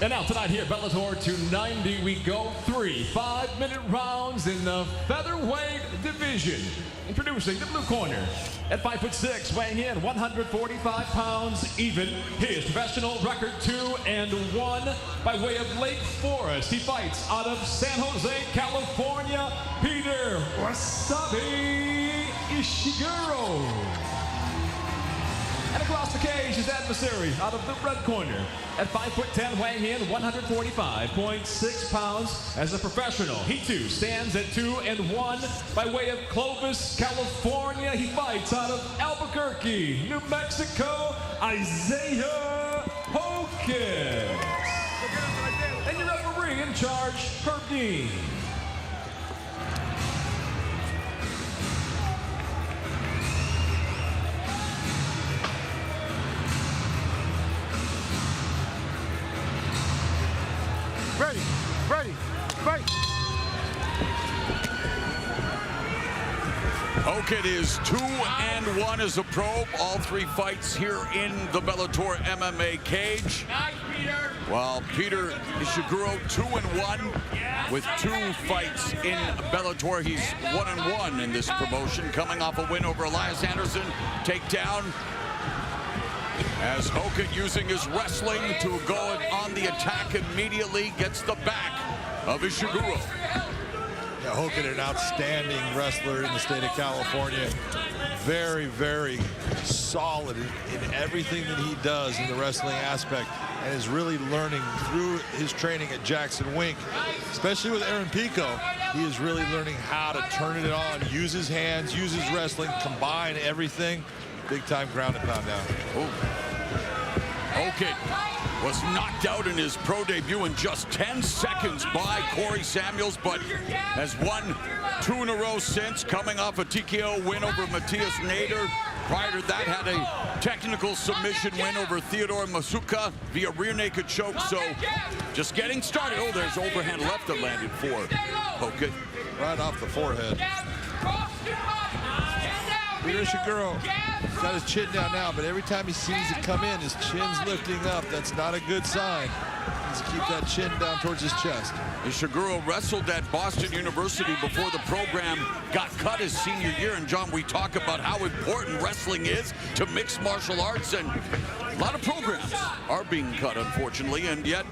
And now tonight here, Bellator 290, we go 3 5-minute rounds in the featherweight division. Introducing the blue corner at 5'6", weighing in 145 pounds even. His professional record 2-1 by way of Lake Forest. He fights out of San Jose, California, Peter Wasabi Ishiguro. And across the cage, his adversary out of the red corner at 5'10", weighing in 145.6 pounds as a professional. He too stands at 2-1 by way of Clovis, California. He fights out of Albuquerque, New Mexico, Isaiah Hokit. And your referee in charge, Herb Dean. Ready, ready, ready. Hokit is 2-1 as a pro. All 3 fights here in the Bellator MMA cage. While Peter Ishiguro 2-1 with 2 fights in Bellator. He's 1-1 in this promotion, coming off a win over Elias Anderson. Takedown. As Hokit, using his wrestling to go on the attack immediately, gets the back of Ishiguro. Yeah, Hokit, an outstanding wrestler in the state of California. Very, very solid in everything that he does in the wrestling aspect, and is really learning through his training at Jackson Wink, especially with Aaron Pico. He is really learning how to turn it on, use his hands, use his wrestling, combine everything. Big time ground and pound down. Hokit was knocked out in his pro debut in just 10 seconds by Corey Samuels, but has won 2 in a row since, coming off a TKO win over Matthias Nader. Prior to that, had a technical submission win over Theodore Masuka via rear naked choke. So just getting started. Oh, there's overhand left that landed for Hokit. Right off the forehead. Peter Ishiguro got his chin down now, but every time he sees it come in, his chin's lifting up. That's not a good sign. He needs to keep that chin down towards his chest. Ishiguro wrestled at Boston University before the program got cut his senior year. And John, we talk about how important wrestling is to mixed martial arts, and a lot of programs are being cut, unfortunately, and yet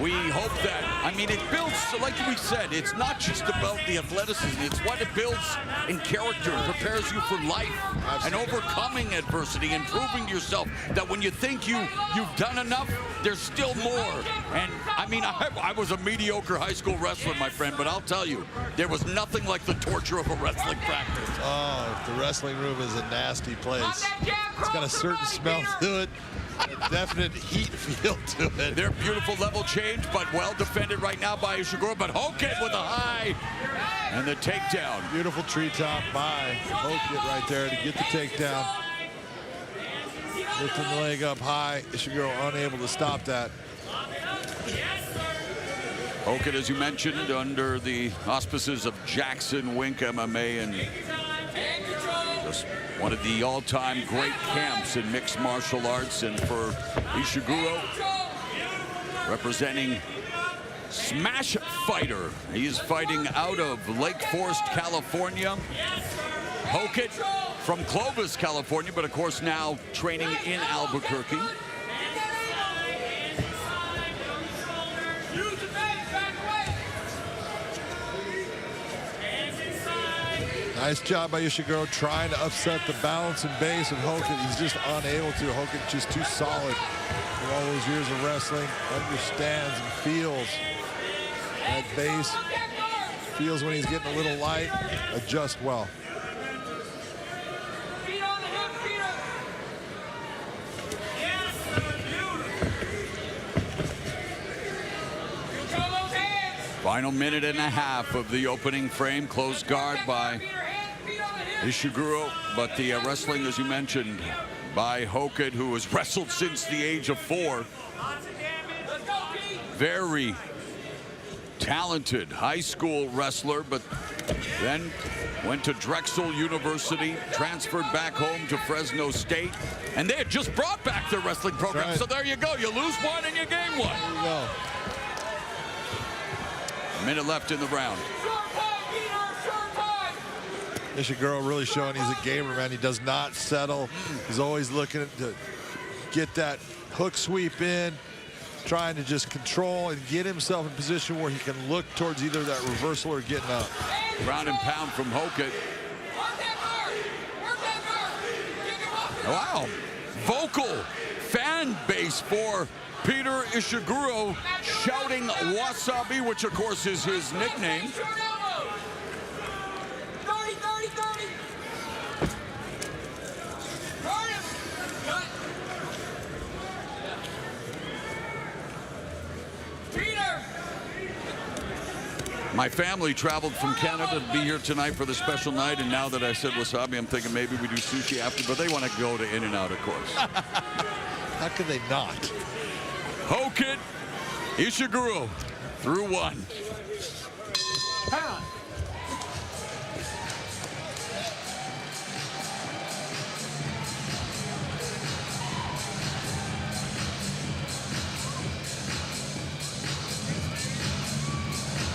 we hope that, I mean, it builds, like we said, it's not just about the athleticism, it's what it builds in character, prepares you for life, and overcoming adversity, and proving to yourself that when you think you've done enough, there's still more. And I mean, I was a mediocre high school wrestler, my friend, but I'll tell you, there was nothing like the torture of a wrestling practice. Oh, the wrestling room is a nasty place. It's got a certain smell to it, a definite heat feel to it. Their beautiful level change, but well defended right now by Ishiguro, but Hokit with a high and the takedown. Beautiful treetop by Hokit right there to get the takedown. Lifting the leg up high, Ishiguro unable to stop that. Hokit, as you mentioned, under the auspices of Jackson Wink MMA, and just one of the all-time great camps in mixed martial arts. And for Ishiguro, representing Smash Fighter, he's fighting out of Lake Forest, California. Hokit from Clovis, California, but of course now training in Albuquerque. Nice job by Ishiguro trying to upset the balance and base of Hokit. He's just unable to. Hokit just too solid for all those years of wrestling. Understands and feels that base. Feels when he's getting a little light. Adjust well. Final minute and a half of the opening frame. Close guard by Ishiguro, but the wrestling, as you mentioned, by Hokit, who has wrestled since the age of 4. Very talented high school wrestler, but then went to Drexel University, transferred back home to Fresno State, and they had just brought back their wrestling program. Right. So there you go. You lose one and you gain one. There you go. A minute left in the round. Ishiguro really showing he's a gamer, man. He does not settle. He's always looking to get that hook sweep in, trying to just control and get himself in position where he can look towards either that reversal or getting up. Ground and pound from Hokit. Wow. Vocal fan base for Peter Ishiguro, shouting Wasabi, which of course is his nickname. My family traveled from Canada to be here tonight for the special night, and now that I said wasabi, I'm thinking maybe we do sushi after, but they want to go to In-N-Out, of course. How could they not? Hokit, Ishiguro, through one.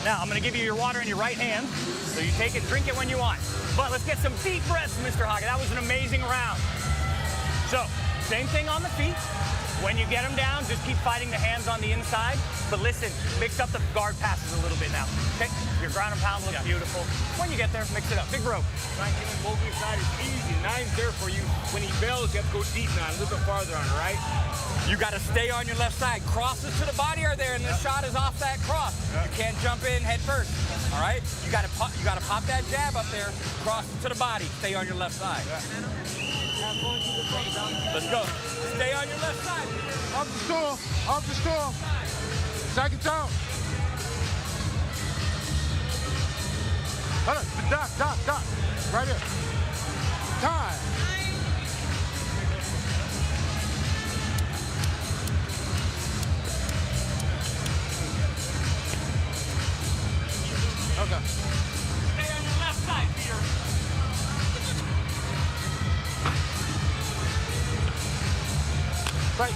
Now, I'm going to give you your water in your right hand, so you take it, drink it when you want. But let's get some deep breaths, Mr. Hokit. That was an amazing round. So, same thing on the feet. When you get them down, just keep fighting the hands on the inside. But listen, mix up the guard passes a little bit now. Okay? Your ground and pound looks beautiful. When you get there, mix it up. Big rope. Right, getting both your side is easy. Nine's there for you. When he bails, you have to go deep now, a little bit farther on it, right? You got to stay on your left side. Crosses to the body are there, and the shot is off that cross. You can't jump in head first. All right? You got to pop that jab up there. Cross to the body. Stay on your left side. Let's go. Stay on your left side. Off the stool. Off the stool. Seconds out. Hold on. Doc. Right here. Time. Okay. Stay on your left side, Peter. Right.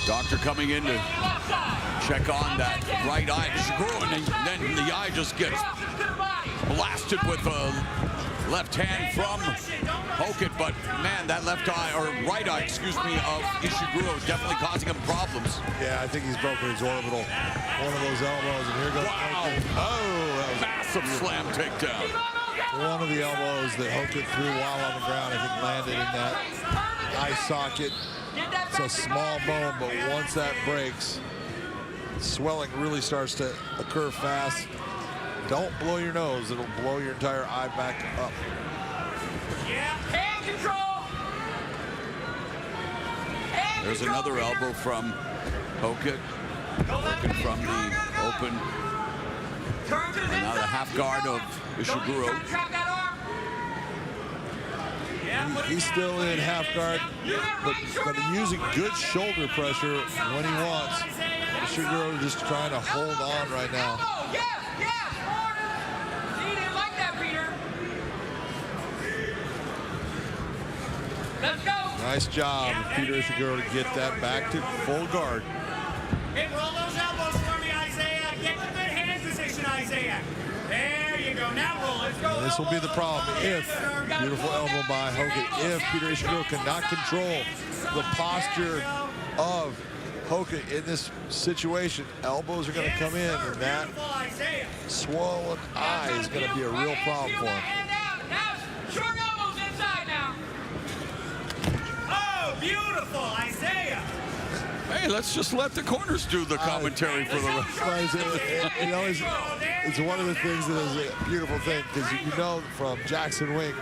Doctor coming in to check on that right eye. Ishiguro, and then the eye just gets blasted with a Left hand from Hokit, but man, that left eye, or right eye, excuse me, of Ishiguro is definitely causing him problems. Yeah, I think he's broken his orbital. One of those elbows, and here goes Hokit. Oh, that was massive slam takedown. One of the elbows that Hokit threw while on the ground, I think, landed in that eye socket. It's a small bone, but once that breaks, swelling really starts to occur fast. Don't blow your nose. It'll blow your entire eye back up. Hand control. There's another elbow from Hokit. Working from the open. And now the half guard of Ishiguro. He's still in half guard, but using good shoulder pressure when he wants. Ishiguro just trying to hold on right now. Nice job, Peter Ishiguro, to get that back to full guard. Hey, roll those elbows for me, Isaiah. Get to good hand position, Isaiah. There you go. Now roll. Let's go. This will be the problem if, beautiful elbow by Hokit, if Peter Ishiguro cannot control the posture of Hokit in this situation, elbows are going to come in, and that swollen eye is going to be a real problem for him. Short elbows inside now. Oh, beautiful, Isaiah. Hey, let's just let the corners do the commentary for the rest. You know, it's one of the things that is a beautiful thing, because you know from Jackson Wink.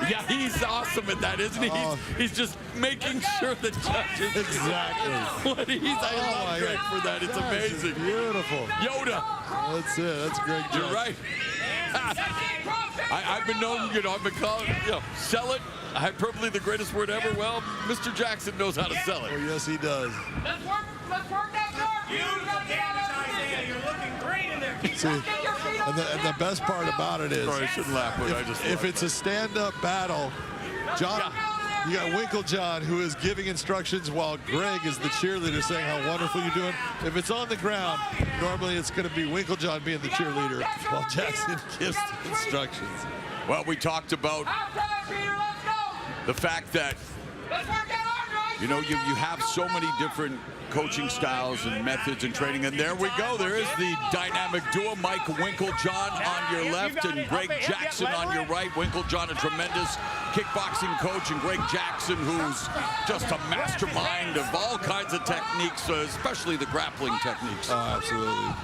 Yeah, he's awesome at that, isn't he? He's just making sure the judges. Exactly. I love Greg for that. It's amazing. Beautiful. Yoda. That's it. That's Greg. You're right. I've been known, I've been called, sell it. Hyperbole, the greatest word ever. Well, Mr. Jackson knows how to sell it. Oh, yes, he does. Let's work that guard. Beautiful damage, Isaiah. You're looking great in there. See, and the best part about it is, sorry, I shouldn't laugh, but if it's a stand-up battle, John, you got Winkle John, who is giving instructions while Greg is the cheerleader saying how wonderful you're doing. If it's on the ground, normally it's going to be Winkle John being the cheerleader while Jackson gives the instructions. Well, we talked about the fact that, you have so many different coaching styles and methods and training, and there we go. There is the dynamic duo, Mike Winklejohn on your left and Greg Jackson on your right. Winklejohn, a tremendous kickboxing coach, and Greg Jackson, who's just a mastermind of all kinds of techniques, especially the grappling techniques. Oh, absolutely.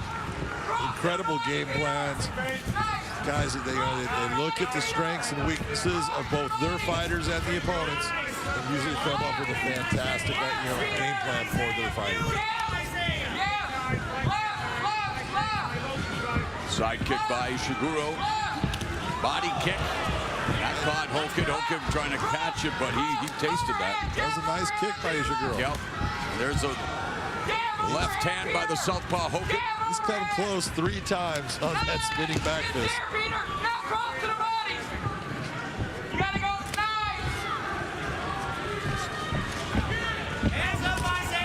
Incredible game plans. Guys, they look at the strengths and weaknesses of both their fighters and the opponents, and usually come up with a fantastic game plan for their fighters. Side kick by Ishiguro. Body kick. That caught Hokit. Hokit trying to catch it, but he tasted that. That was a nice kick by Ishiguro. Yep. There's a left hand by the southpaw Hokit. He's come close 3 times on that spinning back fist.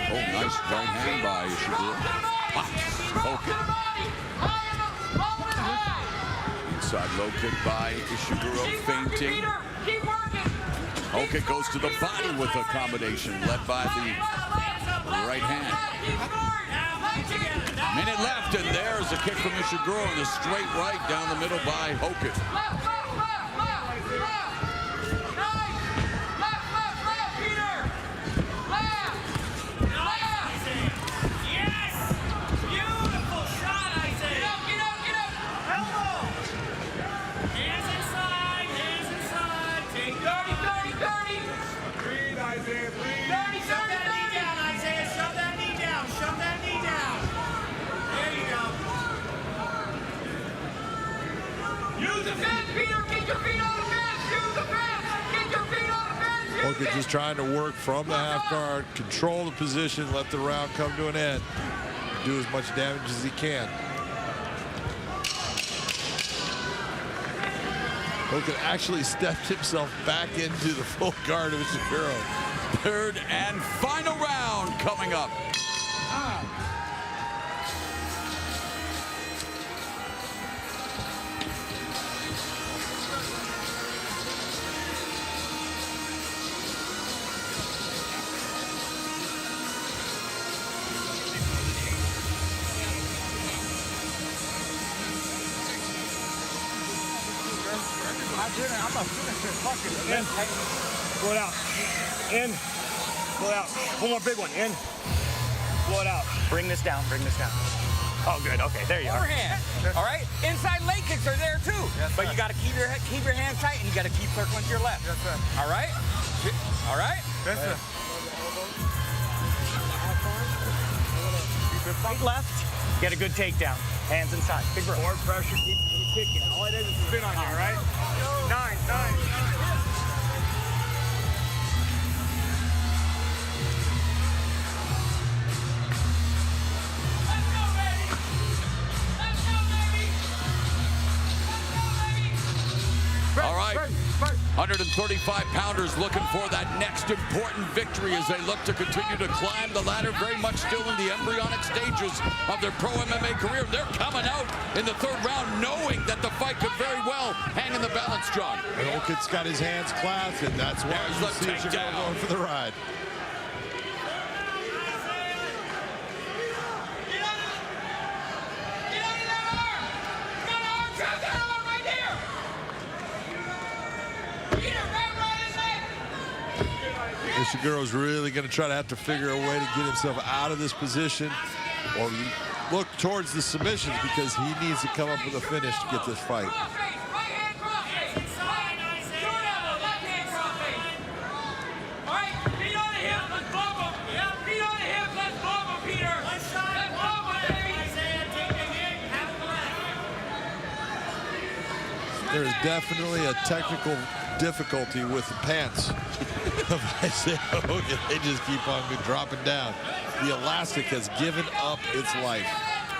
Oh, nice right hand by Ishiguro. Hokit. Inside low kick by Ishiguro, feinting. Hokit goes to the body with a combination led by the right hand. Minute left, and there's a kick from Ishiguro and a straight right down the middle by Hokit. Hokit just trying to work from the half guard, control the position, let the round come to an end, do as much damage as he can. Hokit actually stepped himself back into the full guard of Ishiguro. Third and final round coming up. I'm a finisher. Fucking In. Blow it out. In. Blow it out. One more big one. In. Blow it out. Bring this down, bring this down. Oh, good, okay, there you are. Overhand. All right? Inside leg kicks are there, too. Yes, but you got to keep your hands tight, and you got to keep circling to your left. Yes, sir. All right? All right? Yes, sir. Keep your front left. Get a good takedown. Hands inside. Big bro. Forward pressure, keep kicking. All it is spin on you, all right? 9, 9. All right, 135-pounders looking for that next important victory as they look to continue to climb the ladder, very much still in the embryonic stages of their pro MMA career. They're coming out in the third round knowing that the fight could very well hang in the balance, John. And Hokit's got his hands clasped, and that's why you see Ishiguro going for the ride. Ishiguro's really going to try to have to figure a way to get himself out of this position or look towards the submissions because he needs to come up with a finish to get this fight. There is definitely a technical difficulty with the pants of Isaiah Hokit. They just keep on dropping down. The elastic has given up its life.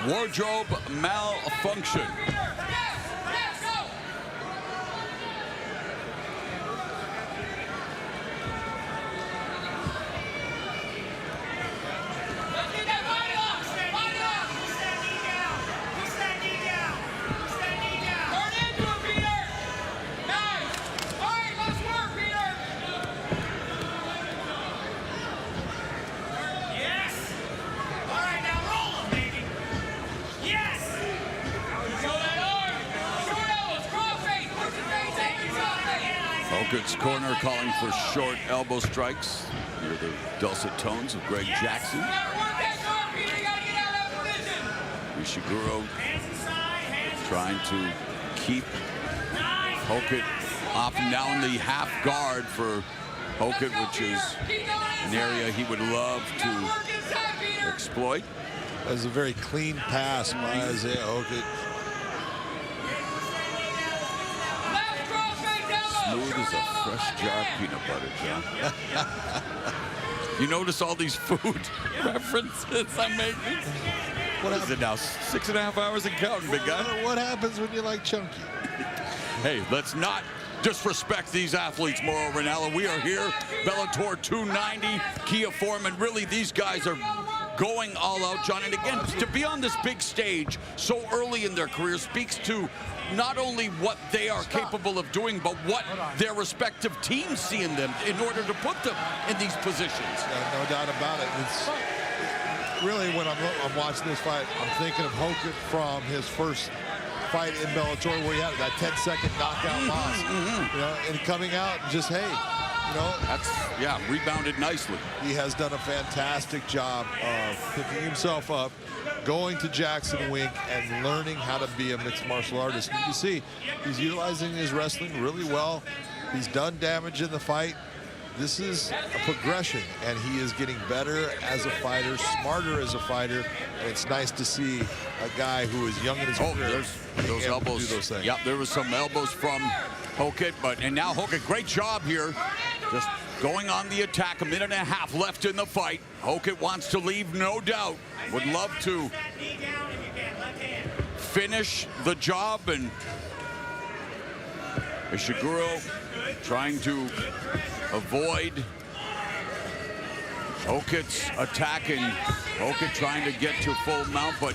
Wardrobe malfunction. Hokit's corner calling for short elbow strikes near the dulcet tones of Greg Jackson. Ishiguro trying to keep Hokit off and down the half guard for Hokit, which is an area he would love to exploit. That was a very clean pass by Isaiah Hokit. Smooth as a fresh jar of peanut butter, John. You notice all these food references I'm making? What is it now? 6.5 hours and counting, big guy. What happens when you like chunky? Hey, let's not disrespect these athletes, Mauro Ranallo. We are here, Bellator 290, Kia Foreman. Really, these guys are going all out, John. And again, to be on this big stage so early in their career speaks to not only what they are capable of doing, but what their respective teams see in them in order to put them in these positions. Yeah, no doubt about it. It's really, when I'm watching this fight, I'm thinking of Hokit from his first fight in Bellator where he had that 10-second knockout loss. You know, and coming out and just, hey, you know, that's, yeah, rebounded nicely. He has done a fantastic job of picking himself up, going to Jackson Wink and learning how to be a mixed martial artist. And you see, he's utilizing his wrestling really well. He's done damage in the fight. This is a progression, and he is getting better as a fighter, smarter as a fighter. And it's nice to see a guy who is young in his career. There's those elbows. Do those things. Yep, there was some elbows from Hokit, and now Hokit, great job here. Just going on the attack, 1.5 minutes left in the fight. Hokit wants to leave, no doubt. Would love to finish the job, and Ishiguro trying to avoid Hokit's attacking. Hokit trying to get to full mount, but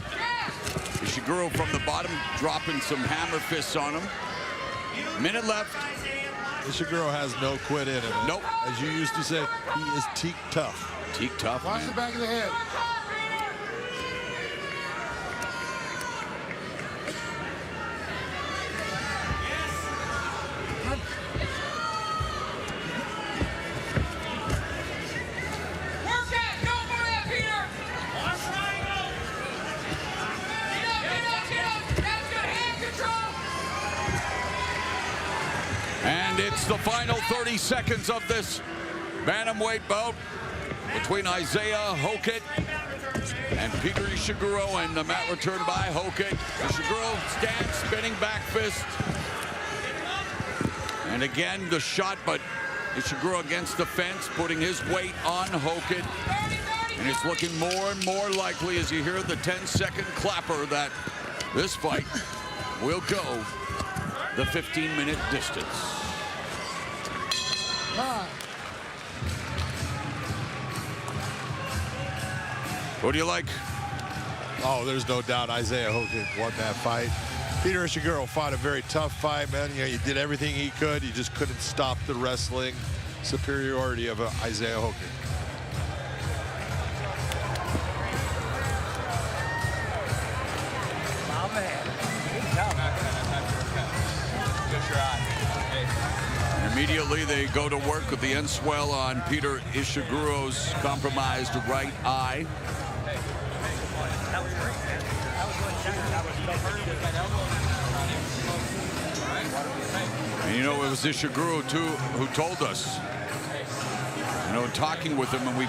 Ishiguro from the bottom dropping some hammer fists on him. Minute left. Ishiguro has no quit in him. Nope. As you used to say, he is teak tough. Teak tough, Watch man. the back of the head. It's the final 30 seconds of this bantamweight bout between Isaiah Hokit and Peter Ishiguro, and the mat returned by Hokit. Ishiguro stands, spinning back fist. And again, the shot, but Ishiguro against the fence, putting his weight on Hokit. And it's looking more and more likely as you hear the 10-second clapper that this fight will go the 15-minute distance. What do you like? Oh, there's no doubt Isaiah Hokit won that fight. Peter Ishiguro fought a very tough fight, man. You know, he did everything he could. He just couldn't stop the wrestling superiority of Isaiah Hokit. And immediately they go to work with the end swell on Peter Ishiguro's compromised right eye. And you know, it was Ishiguro too who told us, you know, talking with him, and we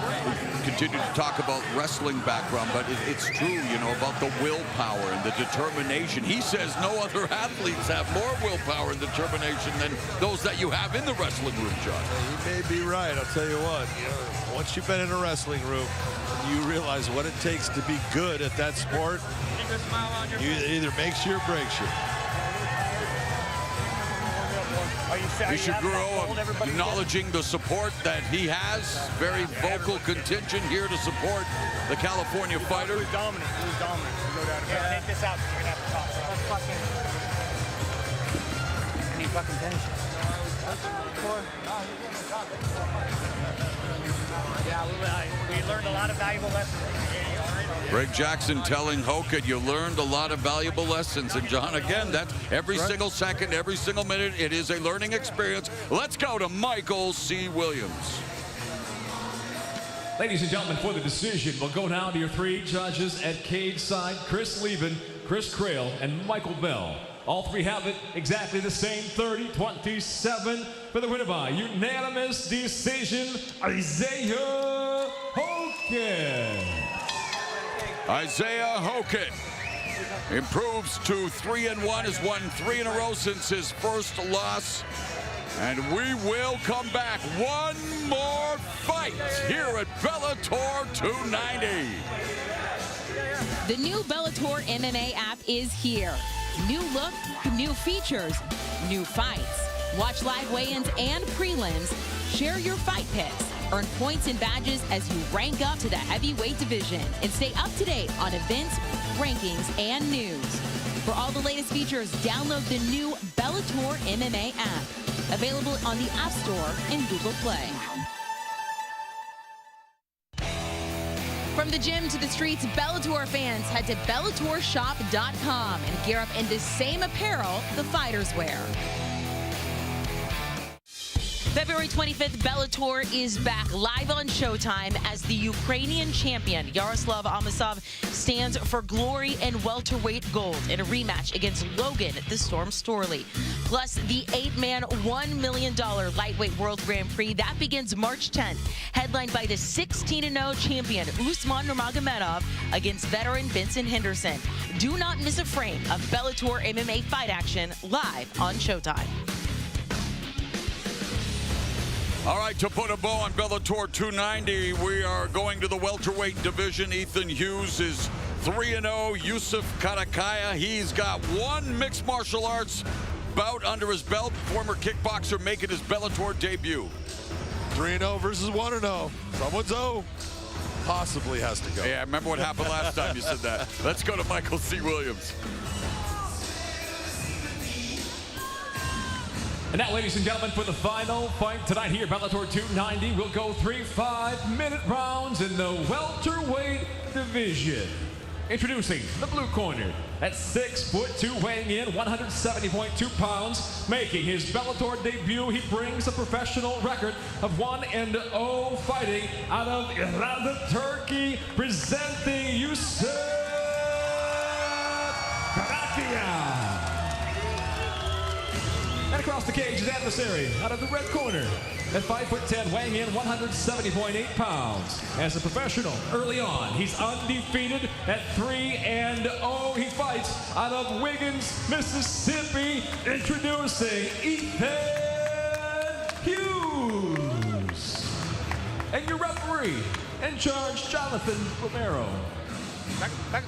continued to talk about wrestling background, but it's true, you know, about the willpower and the determination. He says no other athletes have more willpower and determination than those that you have in the wrestling room, John. He may be right. I'll tell you what, you know, once you've been in a wrestling room, you realize what it takes to be good at that sport. It either makes you or breaks you. Ishiguro acknowledging the support that he has. Very vocal contingent here to support the California fighter. He was dominant. He was dominant. No doubt. Yeah, take this out. You're gonna have to talk. Let's fucking. And he fucking finishes. Yeah, we learned a lot of valuable lessons. Greg Jackson telling Hokit, you learned a lot of valuable lessons. And John, again, that's every single second, every single minute, it is a learning experience. Let's go to Michael C. Williams. Ladies and gentlemen, for the decision, we'll go down to your three judges at cage side: Chris Leben, Chris Crail, and Michael Bell. All three have it exactly the same, 30-27 for the winner by unanimous decision, Isaiah Hokit. Isaiah Hokit improves to 3-1, has won 3 in a row since his first loss. And we will come back. One more fight here at Bellator 290. The new Bellator MMA app is here. New look, new features, new fights. Watch live weigh-ins and prelims. Share your fight picks. Earn points and badges as you rank up to the heavyweight division. And stay up to date on events, rankings, and news. For all the latest features, download the new Bellator MMA app. Available on the App Store and Google Play. From the gym to the streets, Bellator fans head to BellatorShop.com and gear up in the same apparel the fighters wear. February 25th, Bellator is back live on Showtime as the Ukrainian champion, Yaroslav Amosov, stands for glory and welterweight gold in a rematch against Logan the Storm Storley. Plus, the 8-man, $1 million lightweight World Grand Prix that begins March 10th, headlined by the 16-0 champion, Usman Nurmagomedov, against veteran Vincent Henderson. Do not miss a frame of Bellator MMA fight action live on Showtime. All right, to put a bow on Bellator 290, we are going to the welterweight division. Ethan Hughes is 3-0. Yousef Kakaia, he's got one mixed martial arts bout under his belt. Former kickboxer making his Bellator debut. 3-0 versus 1-0. Someone's 0. Possibly has to go. Yeah, I remember what happened last time you said that. Let's go to Michael C. Williams. And now, ladies and gentlemen, for the final fight tonight here, Bellator 290, we'll go 3 5-minute rounds in the welterweight division. Introducing the blue corner at 6'2", weighing in 170.2 pounds, making his Bellator debut. He brings a professional record of 1-0, fighting out of Iran, Turkey, presenting Yousef Kakaia. And across the cage, his adversary out of the red corner. At 5'10", weighing in 170.8 pounds. As a professional, early on, he's undefeated at 3-0. He fights out of Wiggins, Mississippi. Introducing Ethan Hughes. And your referee in charge, Jonathan Romero. Back.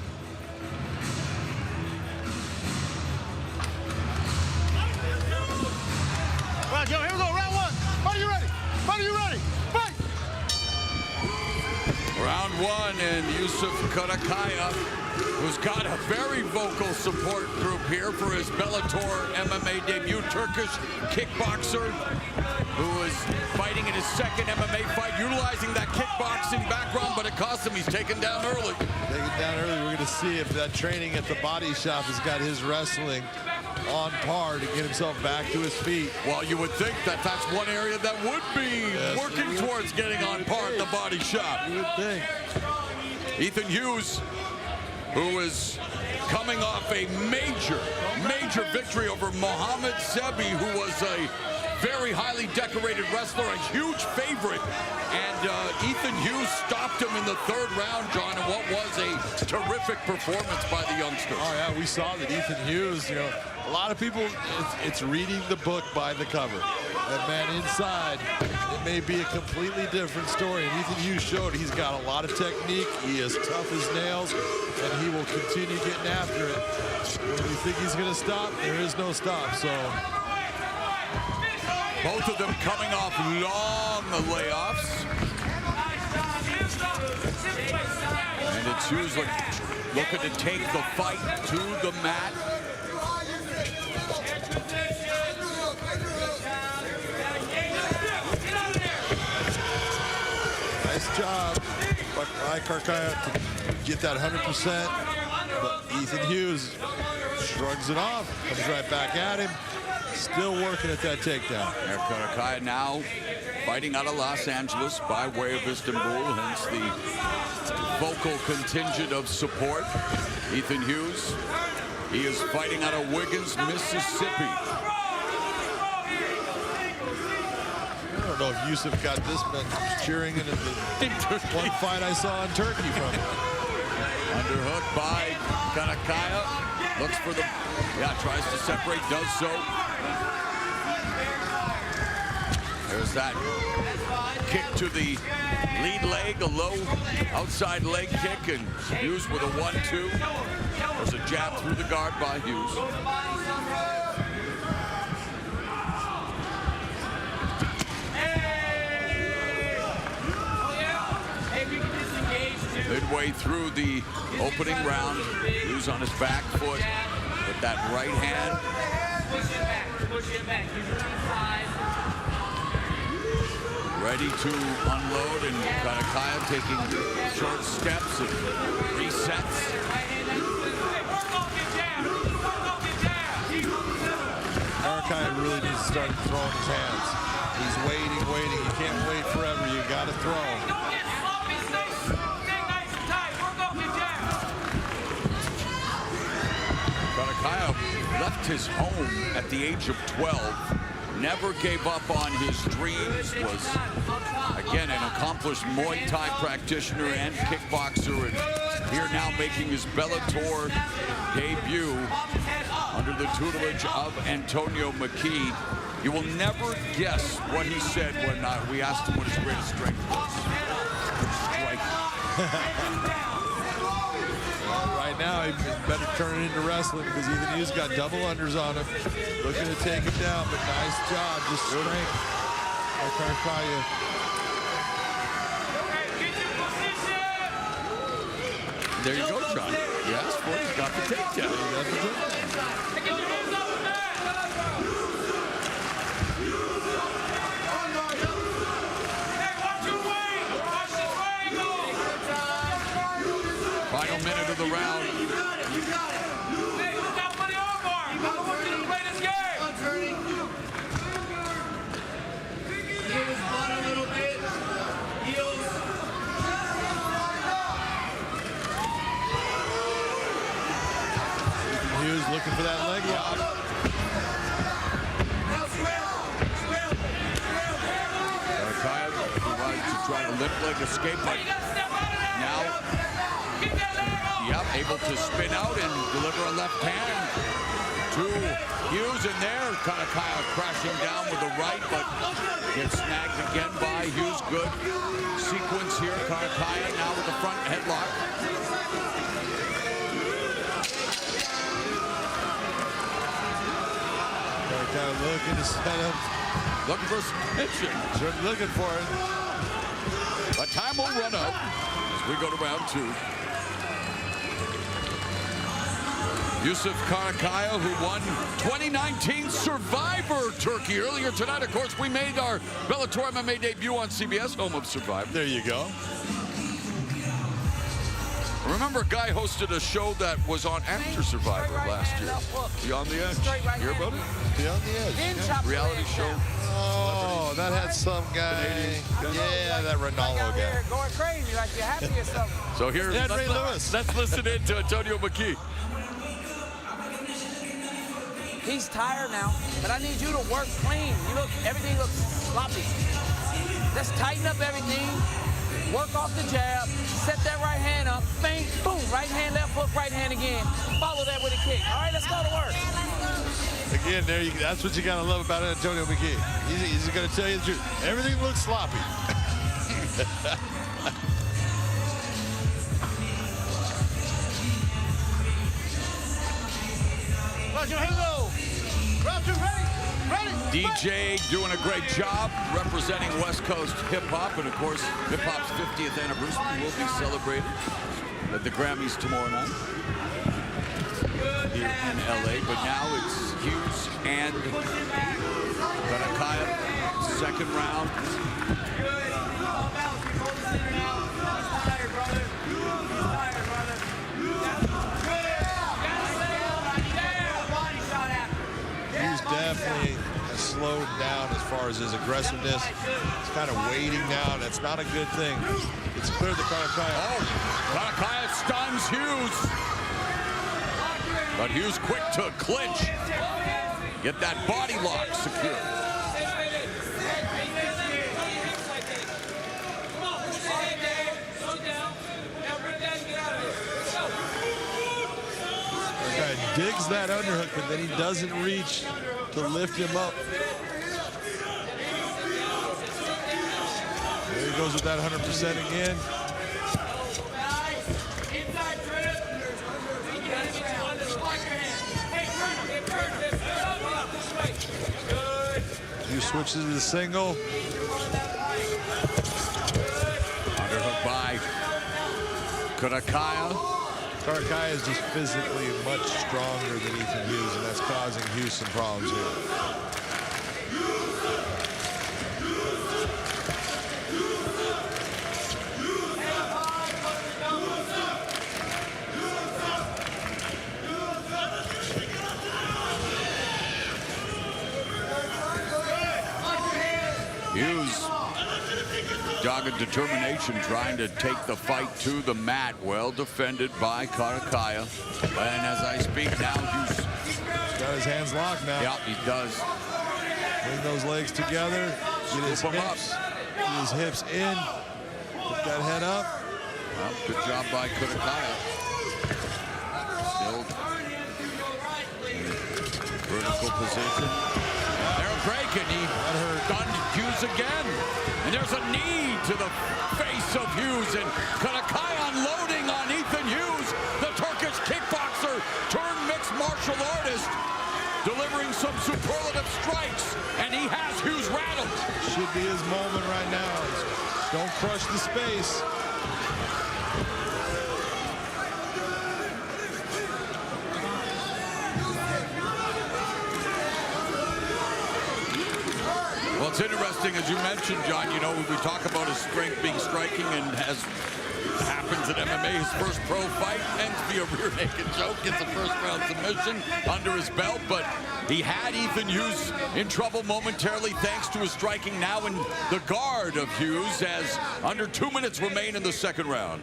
All right, Joe, here we go, round one. Are you ready? Are you ready? Fight! Round one, and Yousef Kakaia, who's got a very vocal support group here for his Bellator MMA debut. Turkish kickboxer who is fighting in his second MMA fight, utilizing that kickboxing background, but it cost him. He's taken down early. Taken down early. We're going to see if that training at the body shop has got his wrestling on par to get himself back to his feet. Well, you would think that that's one area that would be working towards getting on par at the body shop. You would think. Ethan Hughes, who is coming off a major victory over Mohamed Sebi, who was a very highly decorated wrestler, a huge favorite. And Ethan Hughes stopped him in the third round, John, in what was a terrific performance by the youngster. Oh, yeah, we saw that Ethan Hughes, you know, a lot of people, it's reading the book by the cover. And, man, inside, it may be a completely different story. And Ethan Hughes showed he's got a lot of technique. He is tough as nails, and he will continue getting after it. When you think he's going to stop, there is no stop. So both of them coming off long layoffs. And it's Hughes looking to take the fight to the mat. nice job by Kakaia to get that 100%. But Ethan Hughes shrugs it off, comes right back at him. Still working at that takedown. Kakaia now fighting out of Los Angeles by way of Istanbul, hence the vocal contingent of support. Ethan Hughes, he is fighting out of Wiggins, Mississippi. I don't know if Yousef got this, but cheering in the one fight I saw in Turkey from him. Underhook by Kakaia. Looks for the, tries to separate, does so. There's that kick to the lead leg, a low outside leg kick, and Hughes with a 1-2. There's a jab through the guard by Hughes. Midway through the opening round, Hughes on his back foot with that right hand. Ready to unload, and Kakaia taking short steps and resets. Kakaia really needs to start throwing his hands. He's waiting. You can't wait forever. You got to throw. Kakaia left his home at the age of 12. Never gave up on his dreams, was, again, an accomplished Muay Thai practitioner and kickboxer, and here now making his Bellator debut under the tutelage of Antonio McKee. You will never guess what he said when we asked him what his greatest strength was. Striking. Right now, he better turn it into wrestling because Ethan Hughes got double unders on him. Looking to take him down, but nice job. Just strength by Kakaia. There you go, John. Yes, he's got the takedown. He got the takedown. Final minute of the round. Hughes looking for that leg lock. limp leg escape, but now, yep, able to spin out and deliver a left hand to Hughes in there. Kakaia crashing down with the right, but gets snagged again by Hughes. Good sequence here. Kakaia now with the front headlock. Kakaia looking to set up. Looking for submission. Sure looking for it. But time will run out as we go to round 2. Yousef Kakaia, who won 2019 Survivor Turkey earlier tonight. Of course, we made our Bellator MMA debut on CBS, home of Survivor. There you go. Remember, a guy hosted a show that was on after Survivor last year. Beyond the Edge. Hear about it? Beyond the Edge. Reality show. Oh, that had some guy. Yeah, that Ronaldo guy. Going crazy like you're happy or something. So here's Ray Lewis. Let's listen in to Antonio McKee. He's tired now, but I need you to work clean. Everything looks sloppy. Let's tighten up everything. Work off the jab. Set that right hand up. Feint, boom. Right hand, left hook, right hand again. Follow that with a kick. All right, let's go to work. Again, that's what you gotta love about Antonio McKee. He's gonna tell you the truth. Everything looks sloppy. DJ doing a great job representing West Coast hip-hop, and of course, hip-hop's 50th anniversary will be celebrated at the Grammys tomorrow night here in LA. But now it's Hughes and Kakaia, second round. Hughes definitely has slowed down as far as his aggressiveness. He's kind of waiting now. That's not a good thing. It's clear that Kakaia. Oh, Kakaia stuns Hughes. But Hughes quick to clinch. Get that body lock secure. Kakaia digs that underhook, but then he doesn't reach to lift him up. There he goes with that 100% again. He switches to the single. Underhook by Kakaia. Kakaia is just physically much stronger than Ethan Hughes, and that's causing Hughes some problems here. Hughes, dogged determination, trying to take the fight to the mat. Well defended by Kakaia. And as I speak now, Hughes got his hands locked now. Yep, he does. Bring those legs together. Get his hips in. Put that head up. Well, good job by Kakaia. Still vertical position. They're breaking. He stunned Hughes again. And there's a knee to the face of Hughes. And Kakaia unloading on Ethan Hughes, the Turkish kickboxer turned mixed martial artist, delivering some superlative strikes. And he has Hughes rattled. Should be his moment right now. Don't crush the space. Well, it's interesting, as you mentioned, John, you know, when we talk about his strength being striking, and as happens in MMA, his first pro fight ends via rear naked choke, gets a first round submission under his belt, but he had Ethan Hughes in trouble momentarily thanks to his striking now in the guard of Hughes, as under 2 minutes remain in the second round.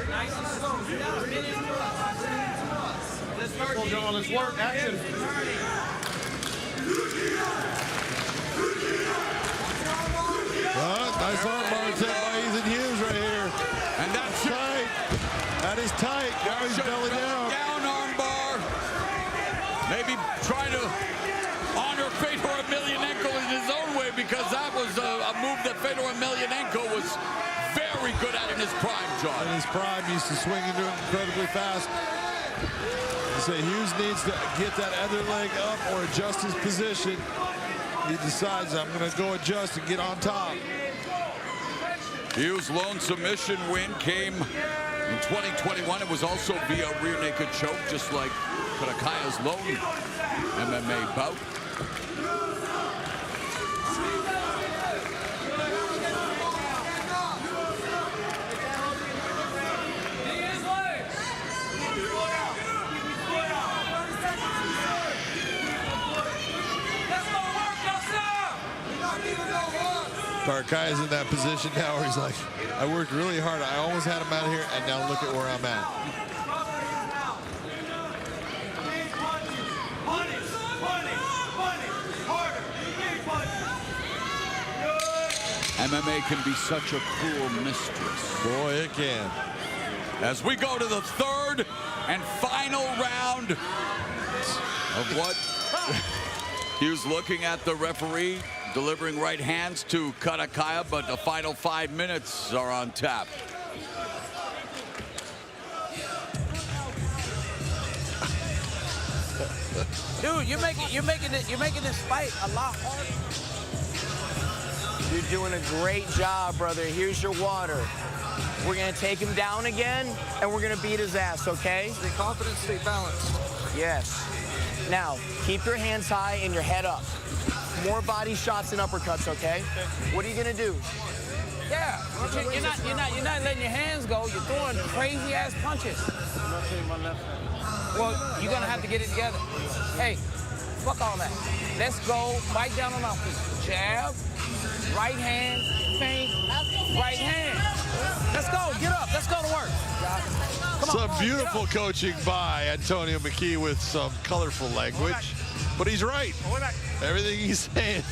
Nice and slow. You got a minute plus. Let's start. Come on, Jornel, let's work. Action. Nice arm bar set by Ethan Hughes right here. And that's tight. That is tight. Now he's belly down. Down arm bar. Maybe trying to honor Fedor Emelianenko in his own way, because that was a move that Fedor Emelianenko was very good at in his prime, John. In his prime, he used to swing into it incredibly fast. So Hughes needs to get that other leg up or adjust his position. He decides, I'm going to go adjust and get on top. Hughes' lone submission win came in 2021. It was also via rear naked choke, just like Kakaia's lone MMA bout. Kakaia's in that position now where he's like, I worked really hard. I almost had him out of here, and now look at where I'm at. MMA can be such a cruel mistress. Boy, it can. As we go to the third and final round of what? Hughes looking at the referee, delivering right hands to Kakaia, but the final 5 minutes are on tap. Dude, you're making this fight a lot harder. You're doing a great job, brother. Here's your water. We're gonna take him down again, and we're gonna beat his ass, okay? Stay confident, stay balanced. Yes. Now, keep your hands high and your head up. More body shots and uppercuts, okay? What are you gonna do? Yeah, you're not letting your hands go. You're throwing crazy ass punches. Well, you're gonna have to get it together. Hey, fuck all that. Let's go. Fight down on our feet. Jab, right hand, feint, right hand. Let's go. Get up. Let's go to work. Come on. Some beautiful coaching by Antonio McKee with some colorful language, but he's right. Everything he's saying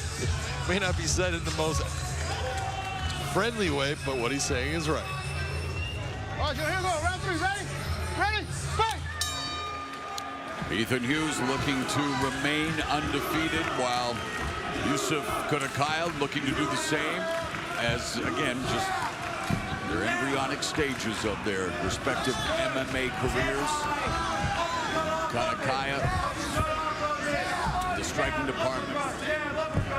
may not be said in the most friendly way, but what he's saying is right. All right, here we go. Round 3. Ready? Ready? Fight! Ethan Hughes looking to remain undefeated, while Yousef Kakaia looking to do the same, as, again, just their embryonic stages of their respective MMA careers. Kakaia, the striking department,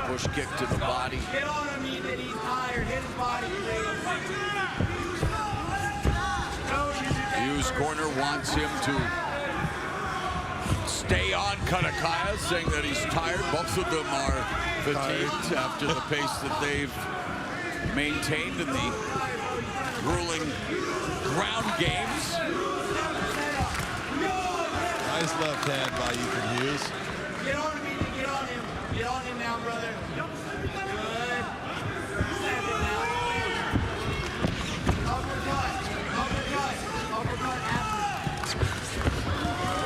push kick to the body. Get on him, Ethan. He's tired. Hit his body, Hughes' corner wants him to stay on Kakaia, saying that he's tired. Both of them are fatigued after the pace that they've maintained in the grueling ground games. Nice left hand by Ethan Hughes. Get on him, Ethan. Get on him. Get on him now, brother. Good. Uppercut after.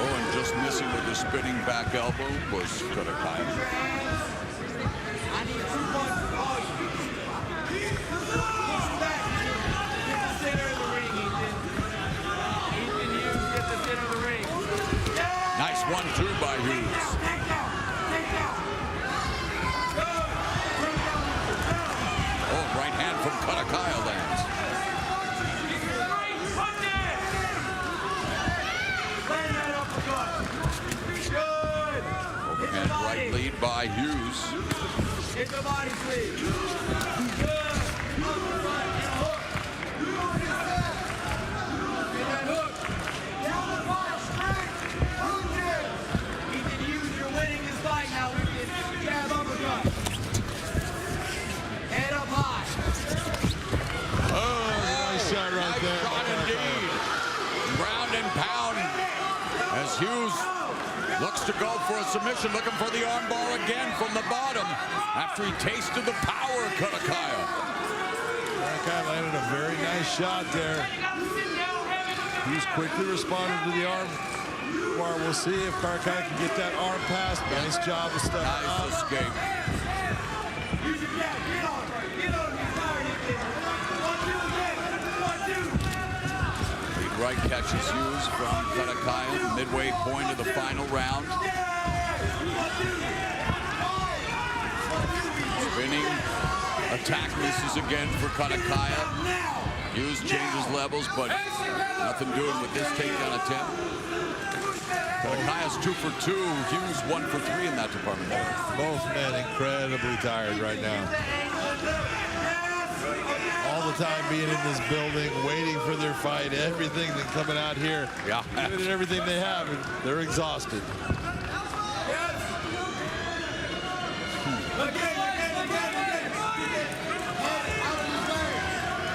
Oh, and just missing with the spinning back elbow was Kakaia. I need 2 points for all you. Push back. Get the center of the ring, Ethan. Ethan Hughes, get the center of the ring. Nice 1-2 by Hughes. Take down. Take down. Good. Bring down. Oh, right hand from Kakaia lands. Land that uppercut. Good. And right lead by Hughes. Hit the body, please. Good. Uppercut and hook. Get that hook. Down the bottom, straight. Ethan Hughes, you're winning this fight now. Jab, uppercut. Head up high. Oh, nice shot right Nice there. shot indeed. Ground and pound as Hughes looks to go for a submission, looking for the armbar again from the bottom after he tasted the power of Kakaia. Kakaia landed a very nice Nice shot there. He's quickly responded to the arm bar. We'll see if Kakaia can get that arm pass. Nice job of stepping out. Nice escape. Big right catches Hughes from Kakaia. Midway point of the final round. Spinning attack misses again for Kakaia. Hughes changes levels, but nothing doing with this takedown attempt. Kakaia's 2 for 2. Hughes 1 for 3 in that department. Both men incredibly tired right now. All the time being in this building, waiting for their fight, everything, then coming out here, giving it everything they have, and they're exhausted.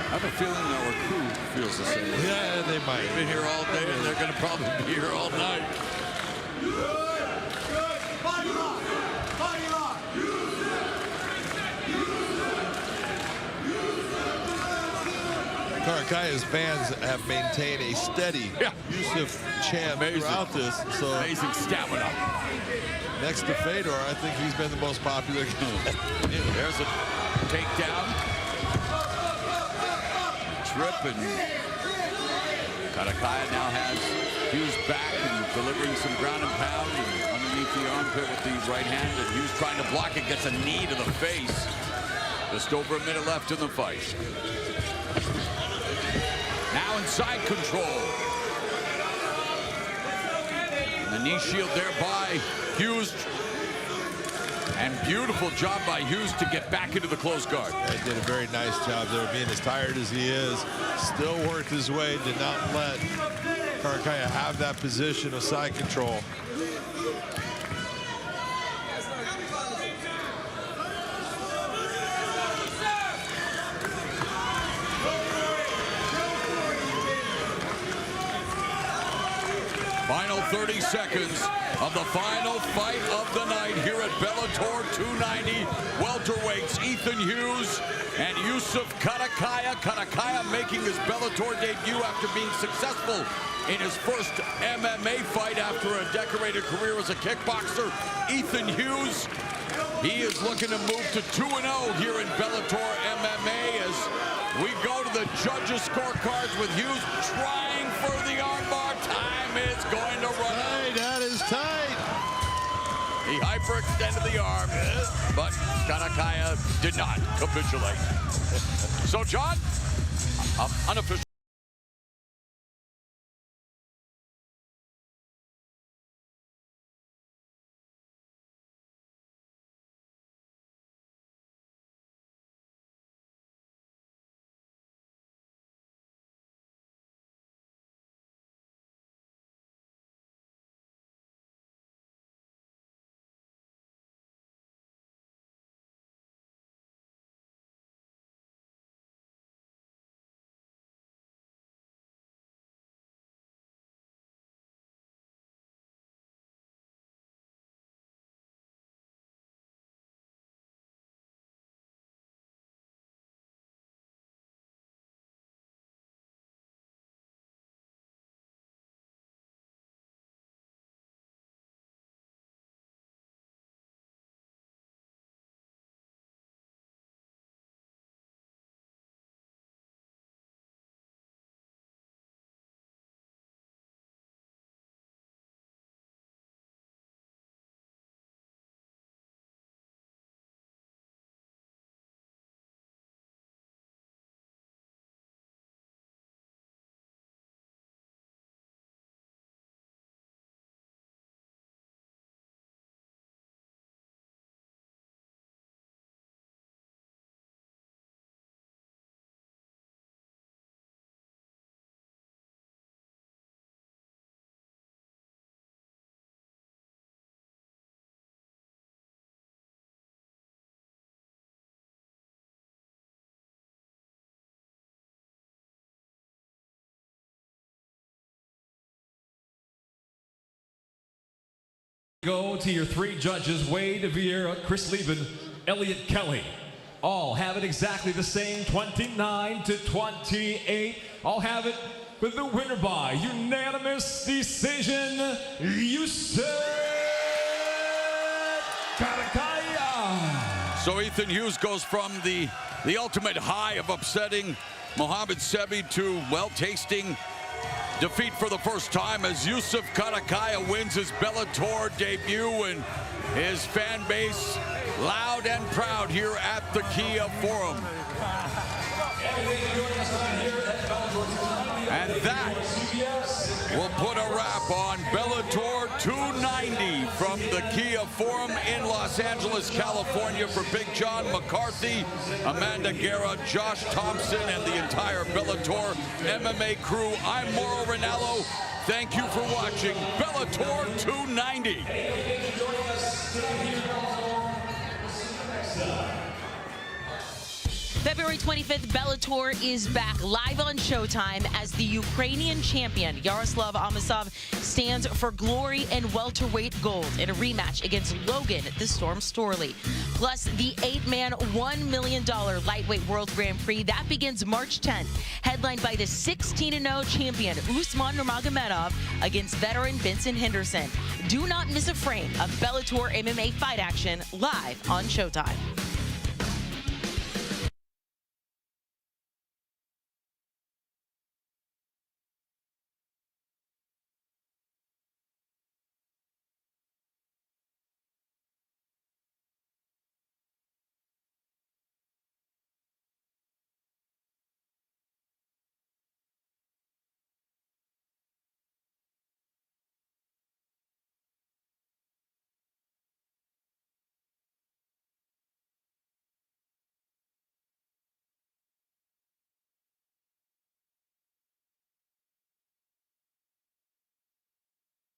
I have a feeling our crew feels the same way. Yeah, they might. They've been here all day, and they're going to probably be here all night. Kakaia's fans have maintained a steady Yousef chant throughout this. So amazing stamina. Next to Fedor, I think he's been the most popular. There's a takedown. Trip, and Kakaia now has Hughes back and delivering some ground and pound and underneath the armpit with the right hand, and Hughes trying to block it, gets a knee to the face. Just over a minute left in the fight. Now inside control. And the knee shield there by Hughes. And beautiful job by Hughes to get back into the close guard. He did a very nice job there, being as tired as he is. Still worked his way, did not let Kakaia have that position of side control. Final 30 seconds of the final fight of the night here at Bellator 290. Welterweights Ethan Hughes and Yousef Kakaia. Kakaia making his Bellator debut after being successful in his first MMA fight after a decorated career as a kickboxer. Ethan Hughes, he is looking to move to 2-0 here in Bellator MMA as we go to the judges' scorecards with Hughes trying for the armbar. Time is going to run out. Hey, that is tight. He hyperextended the arm, but Kakaia did not capitulate. So, John, unofficial. Go to your three judges, Wade Veer, Chris Lieben, Elliot Kelly. all have it exactly the same, 29-28. I'll have it with the winner by unanimous decision, Yousef Kakaia. So Ethan Hughes goes from the ultimate high of upsetting Mohamed Sebi to, well, tasting defeat for the first time as Yousef Kakaia wins his Bellator debut, and his fan base loud and proud here at the Kia Forum. And that will put a wrap on Bellator 290 from the Kia Forum in Los Angeles, California. For Big John McCarthy, Amanda Guerra, Josh Thompson, and the entire Bellator MMA crew, I'm Mauro Ranallo. Thank you for watching Bellator 290. February 25th, Bellator is back live on Showtime as the Ukrainian champion, Yaroslav Amosov, stands for glory and welterweight gold in a rematch against Logan the Storm Storley. Plus, the 8-man, $1 million lightweight World Grand Prix that begins March 10th, headlined by the 16-0 champion Usman Nurmagomedov against veteran Vincent Henderson. Do not miss a frame of Bellator MMA fight action live on Showtime.